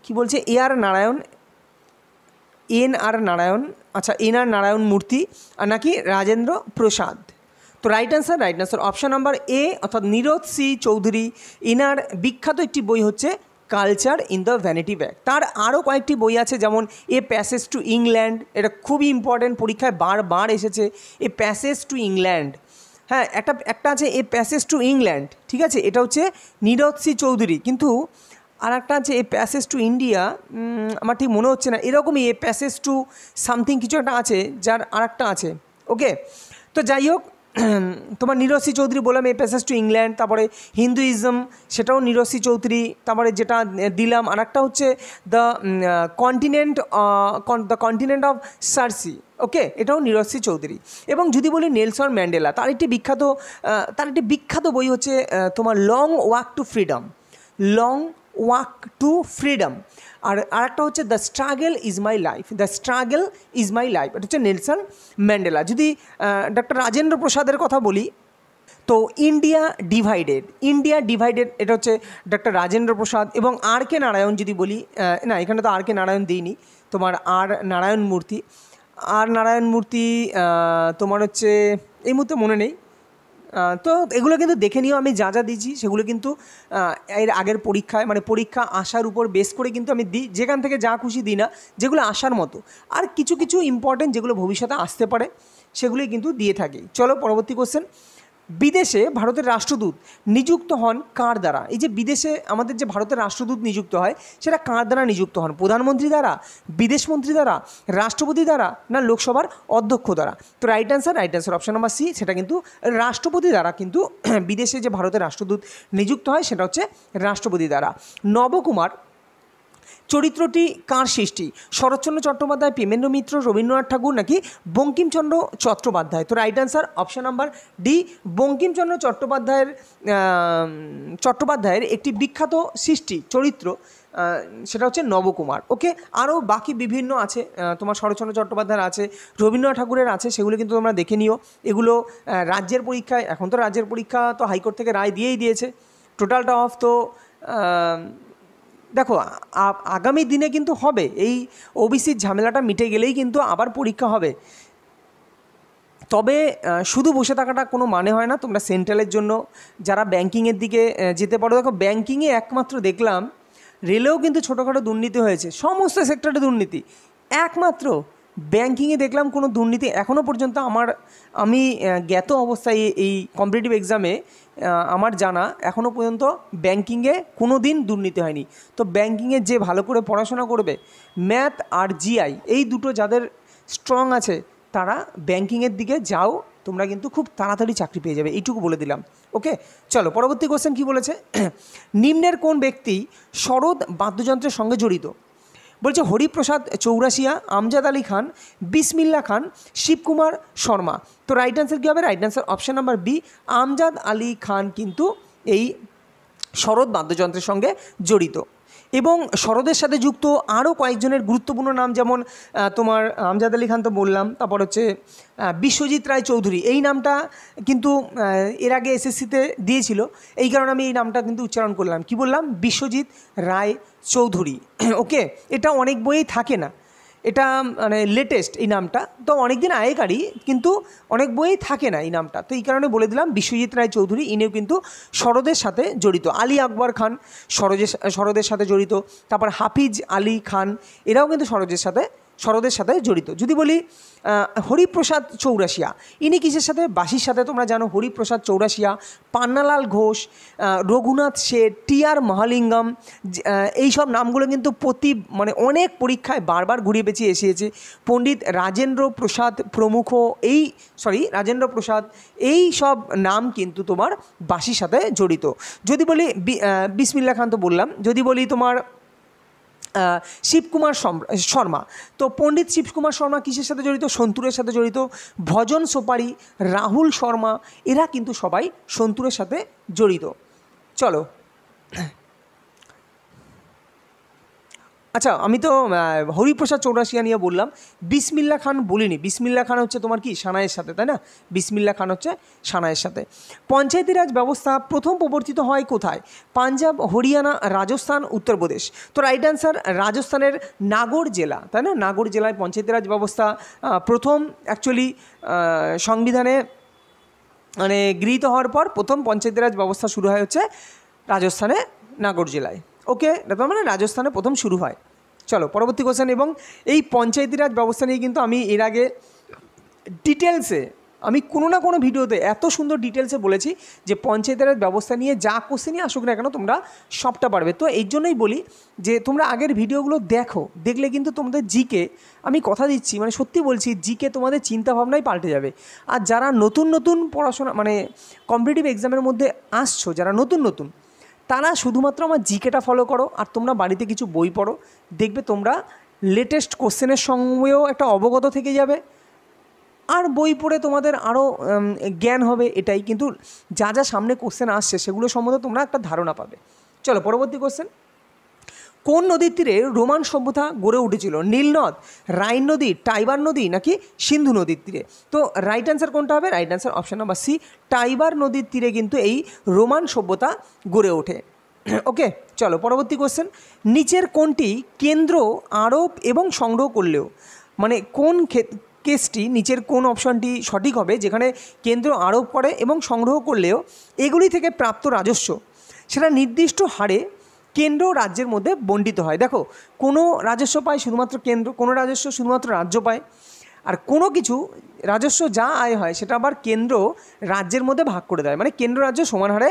কি বলছে AR নারায়ণ, NR নারায়ণ, আচ্ছা NR নারায়ণ মূর্তি, আর নাকি রাজেন্দ্র প্রসাদ? তো right answer option number A, অর্থাৎ নীরদ সি চৌধুরী। এনার বিখ্যাত একটি বই হচ্ছে culture in the vanity bag. তার আরও কয়েকটি বই আছে, যেমন এ প্যাসেজ টু ইংল্যান্ড, এটা খুবই ইম্পর্ট্যান্ট, পরীক্ষায় বারবার এসেছে এ প্যাসেজ টু ইংল্যান্ড। হ্যাঁ, একটা আছে এ প্যাসেজ টু ইংল্যান্ড, ঠিক আছে, এটা হচ্ছে নীরদ সি চৌধুরী। কিন্তু আর একটা আছে এ প্যাসেজ টু ইন্ডিয়া, আমার ঠিক মনে হচ্ছে না, এরকমই এ প্যাসেজ টু সামথিং কিছু একটা আছে, যার আর একটা আছে। ওকে, তো যাই হোক, তোমার নীরদ সি চৌধুরী বললাম এ প্যাসেজ টু ইংল্যান্ড, তারপরে হিন্দুইজম, সেটাও নীরদ সি চৌধুরী, তারপরে যেটা দিলাম আর একটা হচ্ছে দ্য কন্টিনেন্ট অফ সার্সি, ওকে, এটাও নীরদ সি চৌধুরী। এবং যদি বলি নেলসন ম্যান্ডেলা, তার একটি বিখ্যাত বই হচ্ছে তোমার long walk to freedom, long walk to freedom. আর একটা হচ্ছে the struggle is my life, the struggle is my life, এটা হচ্ছে নেলসন ম্যান্ডেলা। যদি ডক্টর রাজেন্দ্র প্রসাদের কথা বলি, তো ইন্ডিয়া ডিভাইডেড, এটা হচ্ছে ডক্টর রাজেন্দ্র প্রসাদ। এবং আর কে নারায়ণ যদি বলি, না এখানে তো আর কে নারায়ণ দিইনি, তোমার আর নারায়ণ মূর্তি তোমার হচ্ছে এই মুহূর্তে মনে নেই। তো এগুলো কিন্তু দেখে নিও, আমি যা যা দিয়েছি সেগুলো কিন্তু এর আগের পরীক্ষায়, মানে পরীক্ষা আসার উপর বেস করে কিন্তু আমি দিই, যেখান থেকে যা খুশি দিই না, যেগুলো আসার মতো। আর কিছু কিছু ইম্পর্টেন্ট যেগুলো ভবিষ্যতে আসতে পারে সেগুলোই কিন্তু দিয়ে থাকি। চলো পরবর্তী কোশ্চেন। বিদেশে ভারতের রাষ্ট্রদূত নিযুক্ত হন কার দ্বারা? এই যে বিদেশে আমাদের যে ভারতের রাষ্ট্রদূত নিযুক্ত হয়, সেটা কার দ্বারা নিযুক্ত হন? প্রধানমন্ত্রী দ্বারা, বিদেশমন্ত্রী দ্বারা, রাষ্ট্রপতি দ্বারা, না লোকসভার অধ্যক্ষ দ্বারা? তো right answer option number C, সেটা কিন্তু রাষ্ট্রপতি দ্বারা কিন্তু বিদেশে যে ভারতের রাষ্ট্রদূত নিযুক্ত হয় সেটা হচ্ছে রাষ্ট্রপতি দ্বারা। নবকুমার চরিত্রটি কার সৃষ্টি? শরৎচন্দ্র চট্টোপাধ্যায়, প্রেমেন্দ্র মিত্র, রবীন্দ্রনাথ ঠাকুর, নাকি বঙ্কিমচন্দ্র চট্টোপাধ্যায়? তো right answer option number D, Bankimchandra চট্টোপাধ্যায়ের একটি বিখ্যাত সৃষ্টি চরিত্র, সেটা হচ্ছে নবকুমার। ওকে, আরও বাকি বিভিন্ন আছে, তোমার শরৎচন্দ্র চট্টোপাধ্যায়ের আছে, রবীন্দ্রনাথ ঠাকুরের আছে, সেগুলো কিন্তু তোমরা দেখে নিও। এগুলো রাজ্যের পরীক্ষায়, এখন তো রাজ্যের পরীক্ষা তো হাইকোর্ট থেকে রায় দিয়েই দিয়েছে টোটালটা অফ। তো দেখো আগামী দিনে কিন্তু হবে, এই ওবিসির ঝামেলাটা মিটে গেলেই কিন্তু আবার পরীক্ষা হবে। তবে শুধু বসে থাকাটা কোনো মানে হয় না, তোমরা সেন্ট্রালের জন্য যারা ব্যাংকিংয়ের দিকে যেতে পারো। দেখো ব্যাংকিংয়ে একমাত্র দেখলাম, রেলেও কিন্তু ছোটোখাটো দুর্নীতি হয়েছে, সমস্ত সেক্টরে দুর্নীতি, একমাত্র ব্যাংকিংয়ে দেখলাম কোনো দুর্নীতি এখনও পর্যন্ত আমি জ্ঞাত অবস্থায় এই কম্পিটিটিভ এক্সামে আমার জানা এখনও পর্যন্ত ব্যাংকিংয়ে কোনো দিন দুর্নীতি হয়নি। তো ব্যাংকিংয়ে যে ভালো করে পড়াশোনা করবে, ম্যাথ আর জিআই এই দুটো যাদের স্ট্রং আছে, তারা ব্যাংকিংয়ের দিকে যাও, তোমরা কিন্তু খুব তাড়াতাড়ি চাকরি পেয়ে যাবে, এইটুকু বলে দিলাম। ওকে, চলো পরবর্তী কোশ্চেন কী বলেছে। নিম্নের কোন ব্যক্তি সরোদ বাদ্যযন্ত্রের সঙ্গে জড়িত? বলছে হরিপ্রসাদ চৌরাশিয়া, আমজাদ আলী খান, বিসমিল্লা খান, শিবকুমার শর্মা। তো রাইট অ্যান্সার কী হবে? Right answer option number B, Amjad Ali Khan কিন্তু এই সরোদ বাদ্যযন্ত্রের সঙ্গে জড়িত। এবং সরোদের সাথে যুক্ত আরও কয়েকজনের গুরুত্বপূর্ণ নাম, যেমন তোমার আমজাদ আলী খান তো বললাম, তারপর হচ্ছে বিশ্বজিৎ রায় চৌধুরী, এই নামটা কিন্তু এর আগে এসএসসিতে দিয়েছিল, এই কারণে আমি এই নামটা কিন্তু উচ্চারণ করলাম। কি বললাম? বিশ্বজিৎ রায় চৌধুরী। ওকে, এটা অনেক বইয়েই থাকে না, এটা মানে লেটেস্ট এই নামটা, তো অনেক দিন আগেকারই, কিন্তু অনেক বইয়েই থাকে না এই নামটা, তো এই কারণে বলে দিলাম বিশ্বজিৎ রায় চৌধুরী, ইনিও কিন্তু সরোদের সাথে জড়িত। আলী আকবর খান সরোদের সাথে জড়িত, তারপর হাফিজ আলী খান, এরাও কিন্তু সরোদের সাথে জড়িত। যদি বলি হরিপ্রসাদ চৌরাশিয়া, ইনি কিসের সাথে? বাঁশির সাথে। তোমরা জানো হরিপ্রসাদ চৌরাশিয়া, পান্নালাল ঘোষ, রঘুনাথ শেঠ, টি.আর. মহালিঙ্গম, এইসব নামগুলো কিন্তু অনেক পরীক্ষায় বারবার ঘুরিয়ে পেঁচিয়ে এসেছে। পণ্ডিত রাজেন্দ্র প্রসাদ প্রমুখ, রাজেন্দ্র প্রসাদ, এই সব নাম কিন্তু তোমার বাঁশির সাথে জড়িত। যদি বলি বিসমিল্লা খান তো বললাম। যদি বলি তোমার শিবকুমার শর্মা, তো পণ্ডিত শিবকুমার শর্মা কিসের সাথে জড়িত? সন্তুরের সাথে জড়িত। ভজন সোপারি, রাহুল শর্মা, এরা কিন্তু সবাই সন্তুরের সাথে জড়িত। চলো, আচ্ছা, আমি তো হরিপ্রসাদ চৌরাশিয়া নিয়ে বললাম, বিসমিল্লা খান বলিনি। বিসমিল্লা খান হচ্ছে তোমার কি সানাইয়ের সাথে, তাই না? বিসমিল্লা খান হচ্ছে সানাইয়ের সাথে। পঞ্চায়েতি রাজ ব্যবস্থা প্রথম প্রবর্তিত হয় কোথায়? পাঞ্জাব, হরিয়ানা, রাজস্থান, উত্তরপ্রদেশ। তো রাইট অ্যান্সার রাজস্থানের নাগর জেলা, তাই না? নাগর জেলায় পঞ্চায়েতি রাজ ব্যবস্থা প্রথম অ্যাকচুয়ালি সংবিধানে গৃহীত হওয়ার পর প্রথম পঞ্চায়েতি রাজ ব্যবস্থা শুরু হয় হচ্ছে রাজস্থানে, নাগর জেলায়। ওকে, তার মানে রাজস্থানে প্রথম শুরু হয়। চলো পরবর্তী কোশ্চেন। এবং এই পঞ্চায়েতি রাজ ব্যবস্থা নিয়ে কিন্তু আমি এর আগে ডিটেলসে আমি কোনো না কোনো ভিডিওতে এত সুন্দর ডিটেলসে বলেছি যে পঞ্চায়েতি রাজ ব্যবস্থা নিয়ে যা কোশ্চেনই আসুক না কেন তোমরা সবটা পারবে। তো এই জন্যই বলি যে তোমরা আগের ভিডিওগুলো দেখো, দেখলে কিন্তু তোমাদের জিকে, আমি কথা দিচ্ছি মানে সত্যি বলছি, জিকে তোমাদের চিন্তাভাবনাই পাল্টে যাবে। আর যারা নতুন নতুন পড়াশোনা মানে কম্পিটিটিভ এক্সামের মধ্যে আসছো, যারা নতুন তারা শুধুমাত্র আমার জিকেটা ফলো করো, আর তোমরা বাড়িতে কিছু বই পড়ো, দেখবে তোমরা লেটেস্ট কোশ্চেনের সঙ্গেও একটা অবগত থেকে যাবে, আর বই পড়ে তোমাদের আরও জ্ঞান হবে। এটাই কিন্তু যা যা সামনে কোশ্চেন আসছে সেগুলো সম্বন্ধে তোমরা একটা ধারণা পাবে। চলো পরবর্তী কোশ্চেন। কোন নদীর তীরে রোমান সভ্যতা গড়ে উঠেছিল? নীল নদ, রাইন নদী, টাইবার নদী নাকি সিন্ধু নদীর তীরে? তো রাইট অ্যান্সার কোনটা হবে? Right answer option number C, Tiber নদীর তীরে কিন্তু এই রোমান সভ্যতা গড়ে ওঠে। ওকে, চলো পরবর্তী কোশ্চেন। নিচের কোনটি কেন্দ্র আরোপ এবং সংগ্রহ করলেও, মানে কোন কেসটি, নিচের কোন অপশানটি সঠিক হবে যেখানে কেন্দ্র আরোপ করে এবং সংগ্রহ করলেও এগুলি থেকে প্রাপ্ত রাজস্ব সেটা নির্দিষ্ট হারে কেন্দ্র রাজ্যের মধ্যে বণ্টিত হয়? দেখো, কোনো রাজস্ব পায় শুধুমাত্র কেন্দ্র, কোনো রাজস্ব শুধুমাত্র রাজ্য পায়, আর কোনো কিছু রাজস্ব যা আয় হয় সেটা আবার কেন্দ্র রাজ্যের মধ্যে ভাগ করে দেয়, মানে কেন্দ্র রাজ্য সমান হারে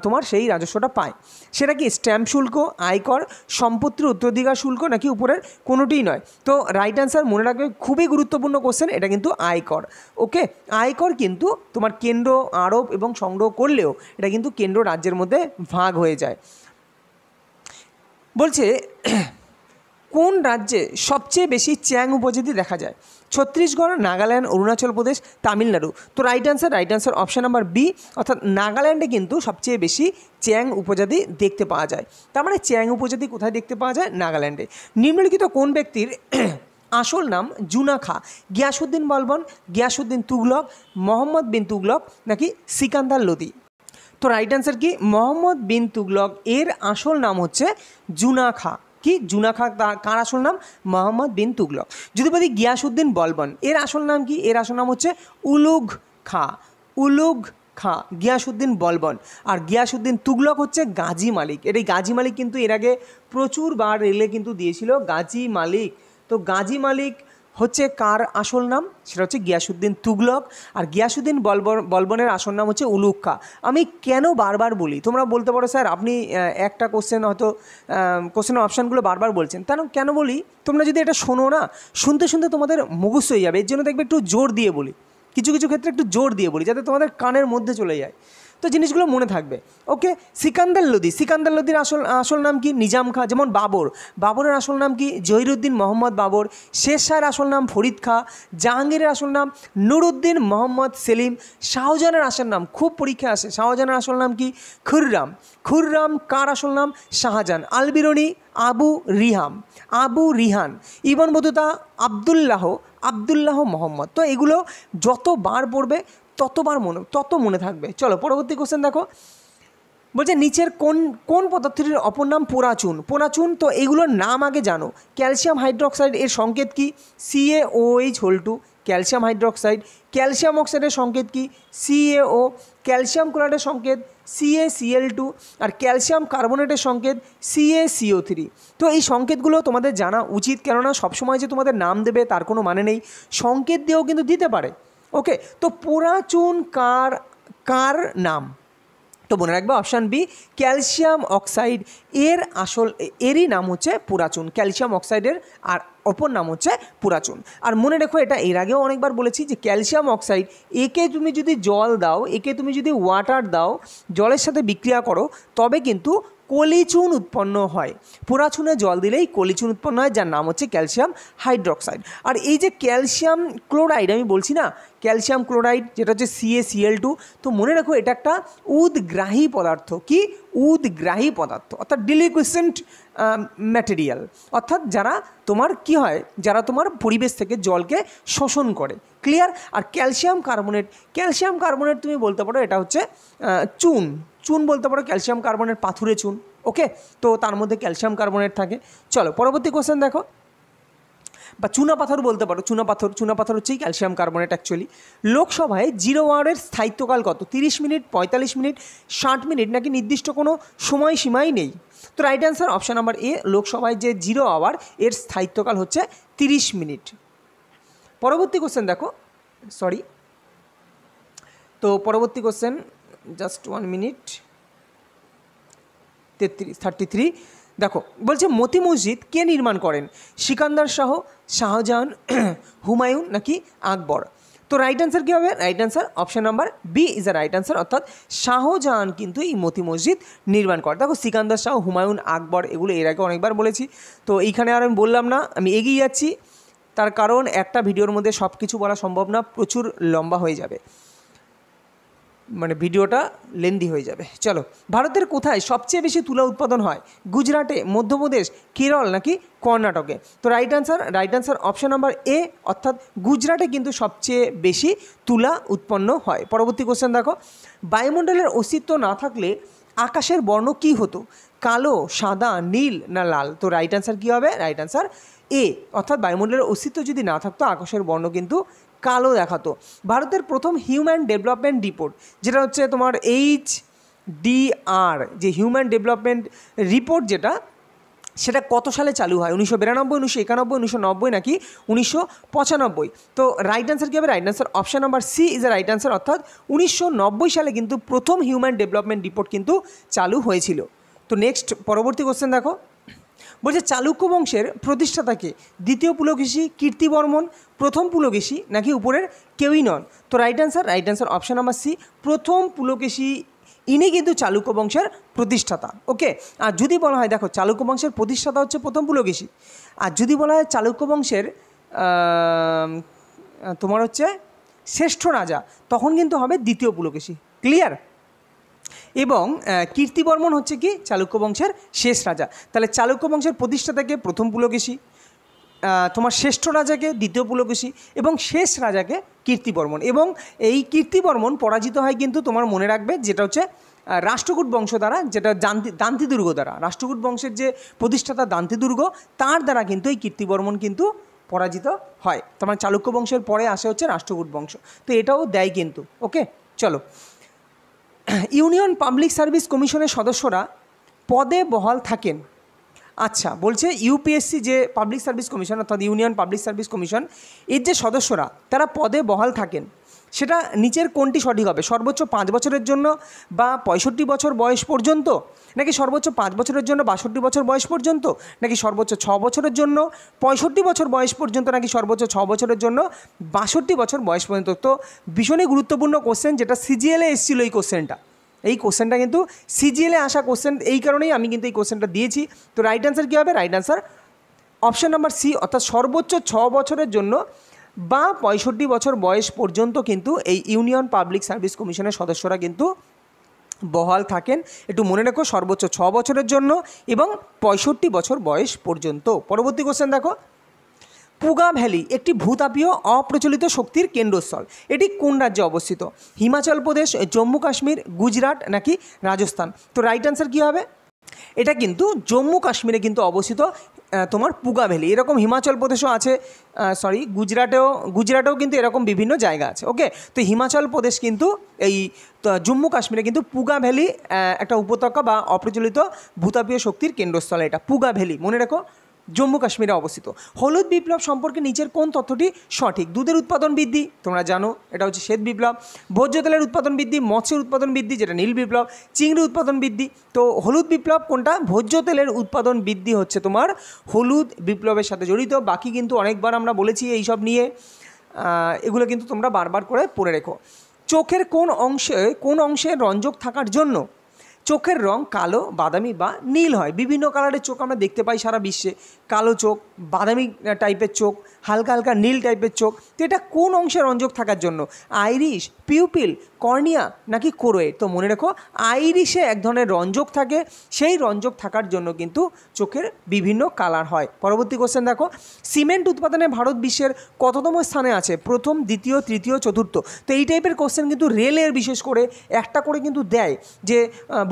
তোমার সেই রাজস্বটা পায়। সেটা কি স্ট্যাম্প শুল্ক, আয়কর, সম্পত্তির উত্তরাধিকার শুল্ক নাকি উপরের কোনোটিই নয়? তো রাইট অ্যান্সার মনে রাখবে, খুবই গুরুত্বপূর্ণ কোশ্চেন, এটা কিন্তু আয়কর। ওকে, আয়কর কিন্তু তোমার কেন্দ্র আরোপ এবং সংগ্রহ করলেও এটা কিন্তু কেন্দ্র রাজ্যের মধ্যে ভাগ হয়ে যায়। বলছে কোন রাজ্যে সবচেয়ে বেশি চ্যাং উপজাতি দেখা যায়? ছত্তিশগড়, নাগাল্যান্ড, অরুণাচল প্রদেশ, তামিলনাড়ু? তো right answer option number B, অর্থাৎ নাগাল্যান্ডে কিন্তু সবচেয়ে বেশি চ্যাং উপজাতি দেখতে পাওয়া যায়। তার মানে চ্যাং উপজাতি কোথায় দেখতে পাওয়া যায়? নাগাল্যান্ডে। নিম্নলিখিত কোন ব্যক্তির আসল নাম জুনা খা? গিয়াসুদ্দিন বলবন, গিয়াসুদ্দিন তুগলক, মোহাম্মদ বিন তুগলক নাকি সিকান্দার লোদি? তো রাইট অ্যান্সার কি? মোহাম্মদ বিন তুগলক এর আসল নাম হচ্ছে জুনা খা। কি জুনা খা কার আসল নাম? মোহাম্মদ বিন তুগলক। যদি বলি গিয়াসুদ্দিন বলবন, এর আসল নাম কি? এর আসল নাম হচ্ছে উলুগ খা, উলুগ খা, গিয়াসুদ্দিন বলবন। আর গিয়াসুদ্দিন তুগলক হচ্ছে গাজী মালিক। এই গাজী মালিক কিন্তু এর আগে প্রচুর বার রেলে কিন্তু দিয়েছিল গাজী মালিক। তো গাজী মালিক হচ্ছে কার আসল নাম? সেটা হচ্ছে গিয়াসুদ্দিন তুগলক। আর গিয়াসুদ্দিন বলবনের আসল নাম হচ্ছে উলুগ খা। আমি কেন বারবার বলি, তোমরা বলতে পারো স্যার আপনি একটা কোশ্চেন হয়তো কোশ্চেনের অপশানগুলো বারবার বলছেন, কেন বলি? তোমরা যদি এটা শোনো না, শুনতে শুনতে তোমাদের মুখস্থ হয়ে যাবে। এর জন্য দেখবে একটু জোর দিয়ে বলি, কিছু কিছু ক্ষেত্রে একটু জোর দিয়ে বলি যাতে তোমাদের কানের মধ্যে চলে যায়, তো জিনিসগুলো মনে থাকবে। ওকে, সিকান্দার লোদির আসল নাম কি? নিজাম খাঁ। যেমন বাবরের আসল নাম কি? জহিরুদ্দিন মোহাম্মদ বাবর। শের শাহের আসল নাম ফরিদ খাঁ। জাহাঙ্গীরের আসল নাম নুরুদ্দিন মোহাম্মদ সেলিম। শাহজাহানের আসল নাম, খুব পরীক্ষা আসে, শাহজাহানের আসল নাম কি? খুররাম কার আসল নাম? Shahjahan. Alberuni Abu Rayhan. Ibn Battuta Abdullah Mohammad. তো এগুলো যতবার পড়বে তত মনে থাকবে। চলো পরবর্তী কোশ্চেন দেখো। বলছে নিচের কোন পদার্থটির অপর নাম পোড়াচুন? তো এগুলোর নাম আগে জানো। ক্যালসিয়াম হাইড্রোক্সাইড এর সংকেত কি? CaOH2। Calcium hydroxide. ক্যালসিয়াম অক্সাইডের সংকেত কি? CaO। ক্যালসিয়াম ক্লোরাইডের সংকেত CaCl2। আর ক্যালসিয়াম কার্বনেটের সংকেত CaCO3। তো এই সংকেতগুলো তোমাদের জানা উচিত, কেননা সবসময় যে তোমাদের নাম দেবে তার কোনো মানে নেই, সংকেত দিয়েও কিন্তু দিতে পারে। ওকে, তো পোড়াচুন কার নাম? তো মনে রাখবে অপশান বি, ক্যালসিয়াম অক্সাইড এরই নাম হচ্ছে পোড়াচুন। ক্যালসিয়াম অক্সাইডের আর অপর নাম হচ্ছে পোড়াচুন। আর মনে রেখো, এটা এর আগেও অনেকবার বলেছি যে ক্যালসিয়াম অক্সাইড একে তুমি যদি জল দাও, একে তুমি যদি ওয়াটার দাও, জলের সাথে বিক্রিয়া করো, তবে কিন্তু কলিচুন উৎপন্ন হয়। পোড়াচুনে জল দিলেই কলিচুন উৎপন্ন হয়, যার নাম হচ্ছে ক্যালসিয়াম হাইড্রোক্সাইড। আর এই যে ক্যালসিয়াম ক্লোরাইড আমি বলছি না, ক্যালসিয়াম ক্লোরাইড যেটা হচ্ছে CaCl2, তো মনে রাখো এটা একটা উদগ্রাহী পদার্থ। কি? উদগ্রাহী পদার্থ, অর্থাৎ ডিলিকুইসেন্ট ম্যাটেরিয়াল, অর্থাৎ যারা তোমার পরিবেশ থেকে জলকে শোষণ করে। ক্লিয়ার? আর ক্যালসিয়াম কার্বনেট তুমি বলতে পারো এটা হচ্ছে চুন বলতে পারো, ক্যালসিয়াম কার্বনেট পাথুরে চুন। ওকে, তো তার মধ্যে ক্যালসিয়াম কার্বনেট থাকে। চলো পরবর্তী কোশ্চেন দেখো। বা চুনাপাথর বলতে পারো, চুনাপাথর হচ্ছে ক্যালসিয়াম কার্বনেট অ্যাকচুয়ালি। লোকসভায় 0 আওয়ারের স্থায়িত্বকাল কত? 30 মিনিট, 45 মিনিট, 60 মিনিট, নাকি নির্দিষ্ট কোনো সময়সীমাই নেই? তো right answer option number A, লোকসভায় যে 0 আওয়ার এর স্থায়িত্বকাল হচ্ছে 30 মিনিট। পরবর্তী কোশ্চেন দেখো, তো পরবর্তী কোশ্চেন, জাস্ট 1 মিনিট, 33 দেখো, বলছে মতি মসজিদ কে নির্মাণ করেন? সিকান্দার শাহ, শাহজাহান, হুমায়ুন, নাকি আকবর? তো রাইট অ্যান্সার কী হবে? Right answer option number B is the right answer, অর্থাৎ শাহজাহান কিন্তু এই মতি মসজিদ নির্মাণ করে। দেখো সিকান্দার শাহ, হুমায়ুন, আকবর এগুলো এর আগে অনেকবার বলেছি, তো এইখানে আর আমি বললাম না, আমি এগিয়ে যাচ্ছি। তার কারণ একটা ভিডিওর মধ্যে সব কিছু বলা সম্ভব না, প্রচুর লম্বা হয়ে যাবে, মানে ভিডিওটা লেন্দি হয়ে যাবে। চলো, ভারতের কোথায় সবচেয়ে বেশি তুলা উৎপাদন হয়? গুজরাটে, মধ্যপ্রদেশ, কেরল, নাকি কর্ণাটকে? তো right answer option number A, অর্থাৎ গুজরাটে কিন্তু সবচেয়ে বেশি তুলা উৎপন্ন হয়। পরবর্তী কোশ্চেন দেখো, বায়ুমণ্ডলের অস্তিত্ব না থাকলে আকাশের বর্ণ কী হতো? কালো, সাদা, নীল, না লাল? তো রাইট অ্যান্সার কী হবে? রাইট অ্যান্সার এ, অর্থাৎ বায়ুমণ্ডলের অস্তিত্ব যদি না থাকতো আকাশের বর্ণ কিন্তু কালো দেখাতো। ভারতের প্রথম হিউম্যান ডেভেলপমেন্ট রিপোর্ট, যেটা হচ্ছে তোমার HDR, যে হিউম্যান ডেভেলপমেন্ট রিপোর্ট যেটা, সেটা কত সালে চালু হয়? 1992, 1991, 1990, নাকি 1995? তো রাইট অ্যান্সার কী হবে? Right answer option number C is the right answer, অর্থাৎ 1990 সালে কিন্তু প্রথম হিউম্যান ডেভেলপমেন্ট রিপোর্ট কিন্তু চালু হয়েছিল। তো নেক্সট পরবর্তী কোশ্চেন দেখো, বলছে চালুক্য বংশের প্রতিষ্ঠাতাকে? দ্বিতীয় পুলকেশী, কীর্তিবর্মন, প্রথম পুলকেশী, নাকি উপরের কেউই নন? তো right answer option number C, প্রথম পুলকেশী, ইনি কিন্তু চালুক্য বংশের প্রতিষ্ঠাতা। ওকে, আর যদি বলা হয়, দেখো চালুক্য বংশের প্রতিষ্ঠাতা হচ্ছে প্রথম পুলকেশী, আর যদি বলা হয় চালুক্য বংশের তোমার হচ্ছে শ্রেষ্ঠ রাজা, তখন কিন্তু হবে দ্বিতীয় পুলকেশী। ক্লিয়ার? এবং কীর্তিবর্মন হচ্ছে কি চালুক্য বংশের শেষ রাজা। তাহলে চালুক্য বংশের প্রতিষ্ঠাতাকে প্রথম পুলকেশী, তোমার শ্রেষ্ঠ রাজাকে দ্বিতীয় পুলকেশী, এবং শেষ রাজাকে কীর্তিবর্মন। এবং এই কীর্তিবর্মন পরাজিত হয় কিন্তু তোমার মনে রাখবে, যেটা হচ্ছে রাষ্ট্রকূট বংশ দ্বারা, যেটা দান্তি দুর্গ দ্বারা, রাষ্ট্রকূট বংশের যে প্রতিষ্ঠাতা দান্তি দুর্গ, তার দ্বারা কিন্তু এই কীর্তিবর্মন কিন্তু পরাজিত হয়। তোমার চালুক্য বংশের পরে আসে হচ্ছে রাষ্ট্রকূট বংশ, তো এটাও দেয় কিন্তু। ওকে, চলো, ইউনিয়ন পাবলিক সার্ভিস কমিশনের সদস্যরা পদে বহাল থাকেন। আচ্ছা, বলছে ইউপিএসসি যে পাবলিক সার্ভিস কমিশন, অর্থাৎ ইউনিয়ন পাবলিক সার্ভিস কমিশন, এর যে সদস্যরা তারা পদে বহাল থাকেন, সেটা নিচের কোনটি সঠিক হবে? সর্বোচ্চ 5 বছরের জন্য বা 65 বছর বয়স পর্যন্ত, নাকি সর্বোচ্চ 5 বছরের জন্য 62 বছর বয়স পর্যন্ত, নাকি সর্বোচ্চ 6 বছরের জন্য 65 বছর বয়স পর্যন্ত, নাকি সর্বোচ্চ 6 বছরের জন্য 62 বছর বয়স পর্যন্ত? তো ভীষণই গুরুত্বপূর্ণ কোশ্চেন, যেটা সিজিএলে এসেছিলো এই কোশ্চেনটা কিন্তু সিজিএলে আসা কোশ্চেন, এই কারণেই আমি কিন্তু এই কোশ্চেনটা দিয়েছি। তো রাইট অ্যান্সার কী হবে? Right answer option number C, অর্থাৎ সর্বোচ্চ 6 বছরের জন্য বা 65 বছর বয়স পর্যন্ত কিন্তু এই ইউনিয়ন পাবলিক সার্ভিস কমিশনের সদস্যরা কিন্তু বহাল থাকেন। একটু মনে রেখো, সর্বোচ্চ 6 বছরের জন্য এবং 65 বছর বয়স পর্যন্ত। পরবর্তী কোশ্চেন দেখো, পুগা ভ্যালি একটি ভূতাপীয় অপ্রচলিত শক্তির কেন্দ্রস্থল, এটি কোন রাজ্যে অবস্থিত? হিমাচল প্রদেশ, জম্মু কাশ্মীর, গুজরাট, নাকি রাজস্থান? তো রাইট অ্যান্সার কী হবে? এটা কিন্তু জম্মু কাশ্মীরে কিন্তু অবস্থিত তোমার পুগা ভ্যালি। এরকম হিমাচল প্রদেশও আছে, গুজরাটেও কিন্তু এরকম বিভিন্ন জায়গা আছে। ওকে, তো হিমাচল প্রদেশ কিন্তু এই জম্মু কাশ্মীরে কিন্তু পুগা ভ্যালি একটা উপত্যকা বা অপ্রচলিত ভূতাপীয় শক্তির কেন্দ্রস্থল, এটা পুগা ভ্যালি, মনে রেখো, জম্মু কাশ্মীরে অবস্থিত। হলুদ বিপ্লব সম্পর্কে নিচের কোন তথ্যটি সঠিক? দুধের উৎপাদন বৃদ্ধি, তোমরা জানো এটা হচ্ছে শ্বেত বিপ্লব। ভোজ্য তেলের উৎপাদন বৃদ্ধি, মৎস্যের উৎপাদন বৃদ্ধি, যেটা নীল বিপ্লব। চিংড়ি উৎপাদন বৃদ্ধি। তো হলুদ বিপ্লব কোনটা? ভোজ্য তেলের উৎপাদন বৃদ্ধি হচ্ছে তোমার হলুদ বিপ্লবের সাথে জড়িত। বাকি কিন্তু অনেকবার আমরা বলেছি এইসব নিয়ে, এগুলো কিন্তু তোমরা বারবার করে পড়ে রেখো। চোখের কোন অংশে রঞ্জক থাকার জন্য চোখের রং কালো, বাদামি বা নীল হয়? বিভিন্ন কালারের চোখ আমরা দেখতে পাই সারা বিশ্বে, কালো চোখ, বাদামি টাইপের চোখ, হালকা হালকা নীল টাইপের চোখ। তো এটা কোন অংশে রঞ্জক থাকার জন্য? আইরিশ, পিউপিল, কর্নিয়া, নাকি কোরোয়েড? তো মনে রেখো, আইরিশে এক ধরনের রঞ্জক থাকে, সেই রঞ্জক থাকার জন্য কিন্তু চোখের বিভিন্ন কালার হয়। পরবর্তী কোশ্চেন দেখো, সিমেন্ট উৎপাদনে ভারত বিশ্বের কততম স্থানে আছে? প্রথম, দ্বিতীয়, তৃতীয়, চতুর্থ? তো এই টাইপের কোশ্চেন কিন্তু রেলের বিশেষ করে একটা করে কিন্তু দেয়, যে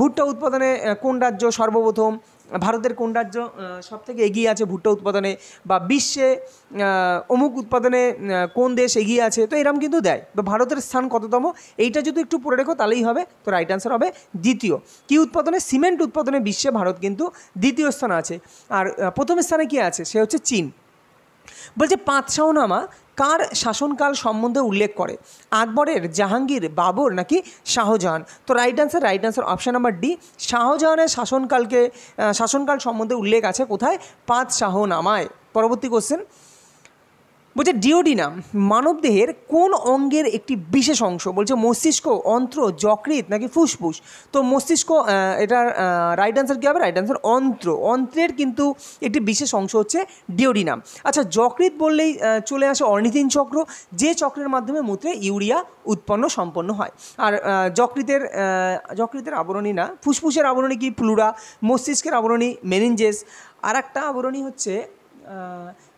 ভুট্টা উৎপাদনে কোন রাজ্য সর্বপ্রথম, ভারতের কোন রাজ্য সবথেকে এগিয়ে আছে ভুট্টা উৎপাদনে, বা বিশ্বে অমুক উৎপাদনে কোন দেশ এগিয়ে আছে, তো এরকম কিন্তু দেয়। বা ভারতের স্থান কততম, এইটা যদি একটু পড়ে রেখো তাহলেই হবে। তো রাইট অ্যান্সার হবে দ্বিতীয়। কি উৎপাদনে? সিমেন্ট উৎপাদনে বিশ্বে ভারত কিন্তু দ্বিতীয় স্থানে আছে। আর প্রথম স্থানে কি আছে? সে হচ্ছে চীন। বলছে পাঁচ শাহনামা কার শাসনকাল সম্বন্ধে উল্লেখ করে? আকবরের, জাহাঙ্গীর, বাবর নাকি শাহজাহান? তো right answer option number D, শাহজাহানের শাসনকাল সম্বন্ধে উল্লেখ আছে কোথায়? পাঁচ শাহনামায়। পরবর্তী কোশ্চেন বলছে ডিওডিনাম মানবদেহের কোন অঙ্গের একটি বিশেষ অংশ? বলছে মস্তিষ্ক, অন্ত্র, যকৃৎ নাকি ফুসফুস? তো মস্তিষ্ক, এটার রাইট অ্যান্সার কী হবে? রাইট অ্যান্সার অন্ত্র। অন্ত্রের কিন্তু একটি বিশেষ অংশ হচ্ছে ডিওডিনাম। আচ্ছা, যকৃৎ বললেই চলে আসে অর্নিথিন চক্র, যে চক্রের মাধ্যমে মূত্রে ইউরিয়া সম্পন্ন হয়। আর যকৃতের আবরণী না, ফুসফুসের আবরণী কি? প্লুরা। মস্তিষ্কের আবরণী মেনিনজেস। আর একটা আবরণী হচ্ছে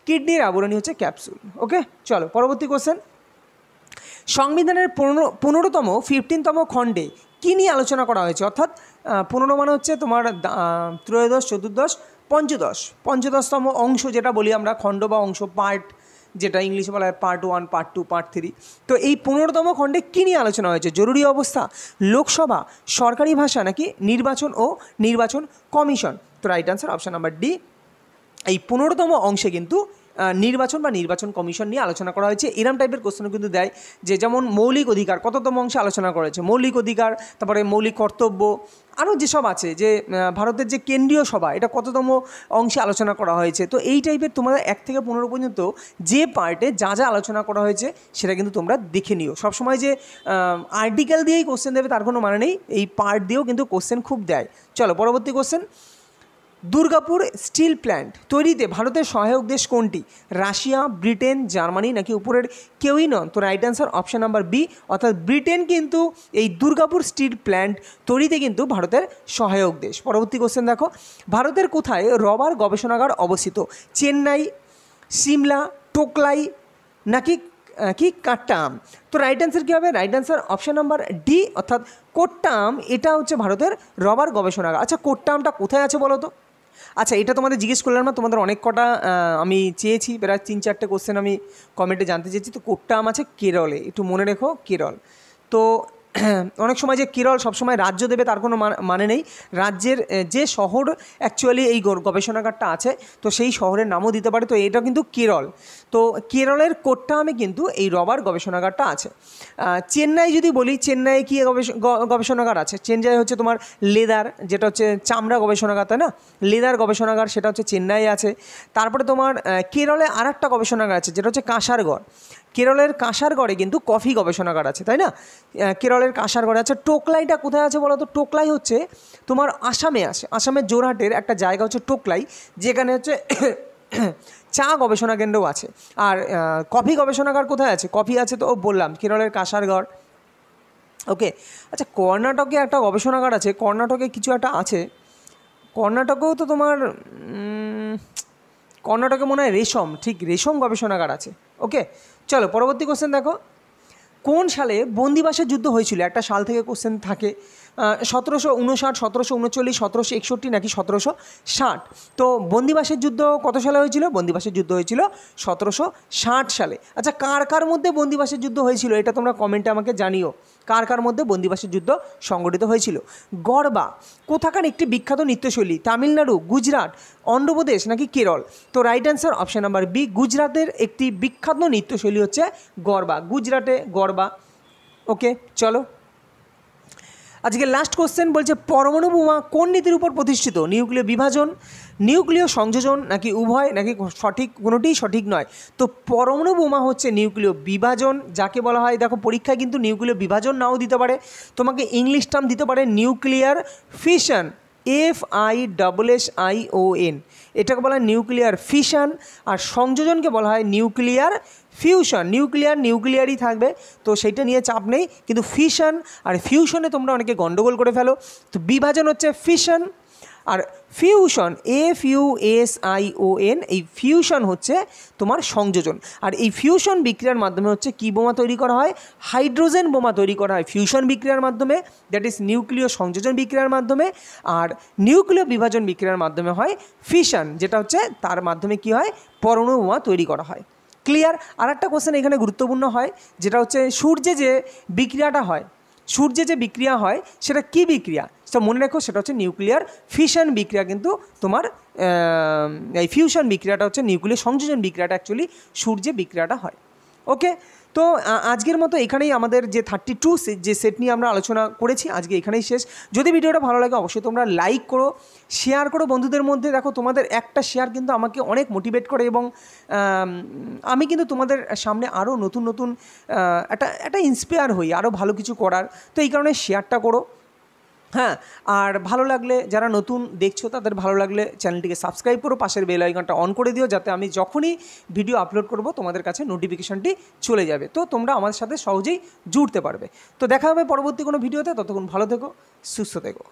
কিডনির আবরণী হচ্ছে ক্যাপসুল। ওকে, চলো পরবর্তী কোশ্চেন। সংবিধানের 15তম খণ্ডে কী নিয়ে আলোচনা করা হয়েছে? অর্থাৎ 15 মানে হচ্ছে তোমার ত্রয়োদশ, চতুর্দশ, পঞ্চদশতম অংশ যেটা বলি আমরা, খণ্ড বা অংশ, পার্ট, যেটা ইংলিশে বলা হয় পার্ট 1, পার্ট 2, পার্ট 3। তো এই 15তম খণ্ডে কী নিয়ে আলোচনা হয়েছে? জরুরি অবস্থা, লোকসভা, সরকারি ভাষা নাকি নির্বাচন কমিশন? তো right answer option number D, এই 15তম অংশে কিন্তু নির্বাচন কমিশন নিয়ে আলোচনা করা হয়েছে। এরম টাইপের কোশ্চেনও কিন্তু দেয়, যে যেমন মৌলিক অধিকার কততম অংশে আলোচনা করা হয়েছে? মৌলিক অধিকার, তারপরে মৌলিক কর্তব্য, আরও যেসব আছে, যে ভারতের যে কেন্দ্রীয় সভা, এটা কততম অংশে আলোচনা করা হয়েছে? তো এই টাইপের তোমরা 1 থেকে 15 পর্যন্ত যে পার্টে যা আলোচনা করা হয়েছে সেটা কিন্তু তোমরা দেখে নিও। সবসময় যে আর্টিকেল দিয়েই কোশ্চেন দেবে তার কোনো মানে নেই, এই পার্ট দিয়েও কিন্তু কোশ্চেন খুব দেয়। চলো পরবর্তী কোশ্চেন। দুর্গাপুর স্টিল প্ল্যান্ট তৈরিতে ভারতের সহায়ক দেশ কোনটি? রাশিয়া, ব্রিটেন, জার্মানি নাকি উপরের কেউই নন? তো right answer option number B, অর্থাৎ ব্রিটেন কিন্তু এই দুর্গাপুর স্টিল প্ল্যান্ট তৈরিতে কিন্তু ভারতের সহায়ক দেশ। পরবর্তী কোশ্চেন দেখো, ভারতের কোথায় রবার গবেষণাগার অবস্থিত? চেন্নাই, সিমলা, টোকলাই নাকি কাট্টাম? তো রাইট অ্যান্সার কী হবে? Right answer option number D, অর্থাৎ কোট্টাম। এটা হচ্ছে ভারতের রবার গবেষণাগার। আচ্ছা, কোট্টামটা কোথায় আছে বলো তো? আচ্ছা, এটা তোমাদের জিজ্ঞেস করলাম না, তোমাদের অনেক কটা আমি চেয়েছি, প্রায় 3-4টে কোশ্চেন আমি কমেন্টে জানতে চেয়েছি। তো কোট্টাম আছে কেরলে, একটু মনে রেখো, কেরল। তো অনেক সময় যে কেরল সবসময় রাজ্য দেবে তার কোনো মানে নেই। রাজ্যের যে শহর অ্যাকচুয়ালি এই গবেষণাগারটা আছে, তো সেই শহরের নামও দিতে পারে। তো এটা কিন্তু কেরল। তো কেরলের কোট্টামে কিন্তু এই রবার গবেষণাগারটা আছে। চেন্নাই যদি বলি, চেন্নাইয়ে কী গবেষণাগার আছে? চেন্নাই হচ্ছে তোমার লেদার, যেটা হচ্ছে চামড়া গবেষণাগার, তাই না? লেদার গবেষণাগার, সেটা হচ্ছে চেন্নাই আছে। তারপরে তোমার কেরলে আর একটা গবেষণাগার আছে, যেটা হচ্ছে কাসারগড়। কেরলের কাসারগড়ে কিন্তু কফি গবেষণাগার আছে, তাই না? কেরলের কাসারগড়ে আছে। টোকলাইটা কোথায় আছে বলো তো? টোকলাই হচ্ছে তোমার আসামে আছে। আসামের জোরহাটের একটা জায়গা হচ্ছে টোকলাই, যেখানে হচ্ছে চা গবেষণা কেন্দ্রও আছে। আর কফি গবেষণাগার কোথায় আছে? কফি আছে তো বললাম কেরলের কাসারগড়। ওকে, আচ্ছা, কর্ণাটকে একটা গবেষণাগার আছে, কর্ণাটকে কিছু একটা আছে। কর্ণাটকেও তো তোমার কর্ণাটকে মনে হয় রেশম গবেষণাগার আছে। ওকে, চলো পরবর্তী কোশ্চেন দেখো। কোন সালে বন্দিবাসের যুদ্ধ হয়েছিল? একটা সাল থেকে কোশ্চেন থাকে। 1759, 1739, 1761 নাকি 1760? তো বন্দিবাসের যুদ্ধ কত সালে হয়েছিল? বন্দিবাসের যুদ্ধ হয়েছিল 1760 সালে। আচ্ছা, কার মধ্যে বন্দিবাসের যুদ্ধ হয়েছিল? এটা তোমরা কমেন্টে আমাকে জানিও, কার মধ্যে বন্দিবাসের যুদ্ধ সংগঠিত হয়েছিল। গরবা কোথাকার একটি বিখ্যাত নৃত্যশৈলী? তামিলনাড়ু, গুজরাট, অন্ধ্রপ্রদেশ নাকি কেরল? তো right answer option number B, গুজরাটের একটি বিখ্যাত নৃত্যশৈলী হচ্ছে গরবা, গুজরাটে গরবা। ওকে, চলো আজকে লাস্ট কোশ্চেন। বলছে পরমাণু বোমা কোন নীতির উপর প্রতিষ্ঠিত? নিউক্লিয় বিভাজন, নিউক্লিয় সংযোজন নাকি উভয় নাকি কোনোটিই সঠিক নয়? তো পরমাণু বোমা হচ্ছে নিউক্লিয় বিভাজন, যাকে বলা হয়, দেখো পরীক্ষায় কিন্তু নিউক্লিয় বিভাজন নাও দিতে পারে, তোমাকে ইংলিশ টার্ম দিতে পারে নিউক্লিয়ার ফিশন, FISSION, এটাকে বলা হয় নিউক্লিয়ার ফিশন। আর সংযোজনকে বলা হয় নিউক্লিয়ার ফিউশন। নিউক্লিয়ারই থাকবে, তো সেইটা নিয়ে চাপ নেই। কিন্তু ফিশন আর ফিউশনে তোমরা অনেকে গন্ডগোল করে ফেলো। তো বিভাজন হচ্ছে ফিশন, আর ফিউশন, FUSION, এই ফিউশন হচ্ছে তোমার সংযোজন। আর এই ফিউশন বিক্রিয়ার মাধ্যমে হচ্ছে কী বোমা তৈরি করা হয়? হাইড্রোজেন বোমা তৈরি করা হয় ফিউশন বিক্রিয়ার মাধ্যমে, দ্যাট ইজ নিউক্লিয় সংযোজন বিক্রিয়ার মাধ্যমে। আর নিউক্লিয় বিভাজন বিক্রিয়ার মাধ্যমে হয় ফিশন, যেটা হচ্ছে তার মাধ্যমে কি হয়? পরমাণু বোমা তৈরি করা হয়। ক্লিয়ার? আর একটা কোশ্চেন এখানে গুরুত্বপূর্ণ হয়, যেটা হচ্ছে সূর্যে যে বিক্রিয়াটা হয়, সূর্যে যে বিক্রিয়া হয় সেটা কী বিক্রিয়া? সেটা মনে রাখো, সেটা হচ্ছে নিউক্লিয়ার ফিশন বিক্রিয়া। কিন্তু তোমার এই ফিউশন বিক্রিয়াটা হচ্ছে নিউক্লিয়ার সংযোজন বিক্রিয়াটা, অ্যাকচুয়ালি সূর্যে বিক্রিয়াটা হয়। ওকে, তো আজকের মতো এখানেই আমাদের যে 32 যে সেট নিয়ে আমরা আলোচনা করেছি আজকে এখানেই শেষ। যদি ভিডিওটা ভালো লাগে অবশ্যই তোমরা লাইক করো, শেয়ার করো বন্ধুদের মধ্যে। দেখো, তোমাদের একটা শেয়ার কিন্তু আমাকে অনেক মোটিভেট করে, এবং আমি কিন্তু তোমাদের সামনে আরও নতুন নতুন একটা ইন্সপায়ার হই আরও ভালো কিছু করার। তো এই কারণে শেয়ারটা করো। হ্যাঁ, আর ভালো লাগলে, যারা নতুন দেখছো তাদের ভালো লাগলে চ্যানেলটিকে সাবস্ক্রাইব করো, পাশের বেল আইকনটা অন করে দিও, যাতে আমি যখনই ভিডিও আপলোড করব তোমাদের কাছে নোটিফিকেশনটি চলে যাবে, তো তোমরা আমাদের সাথে সহজেই জুড়তে পারবে। তো দেখা হবে পরবর্তী কোনো ভিডিওতে। ততক্ষণ ভালো থেকো, সুস্থ থেকো।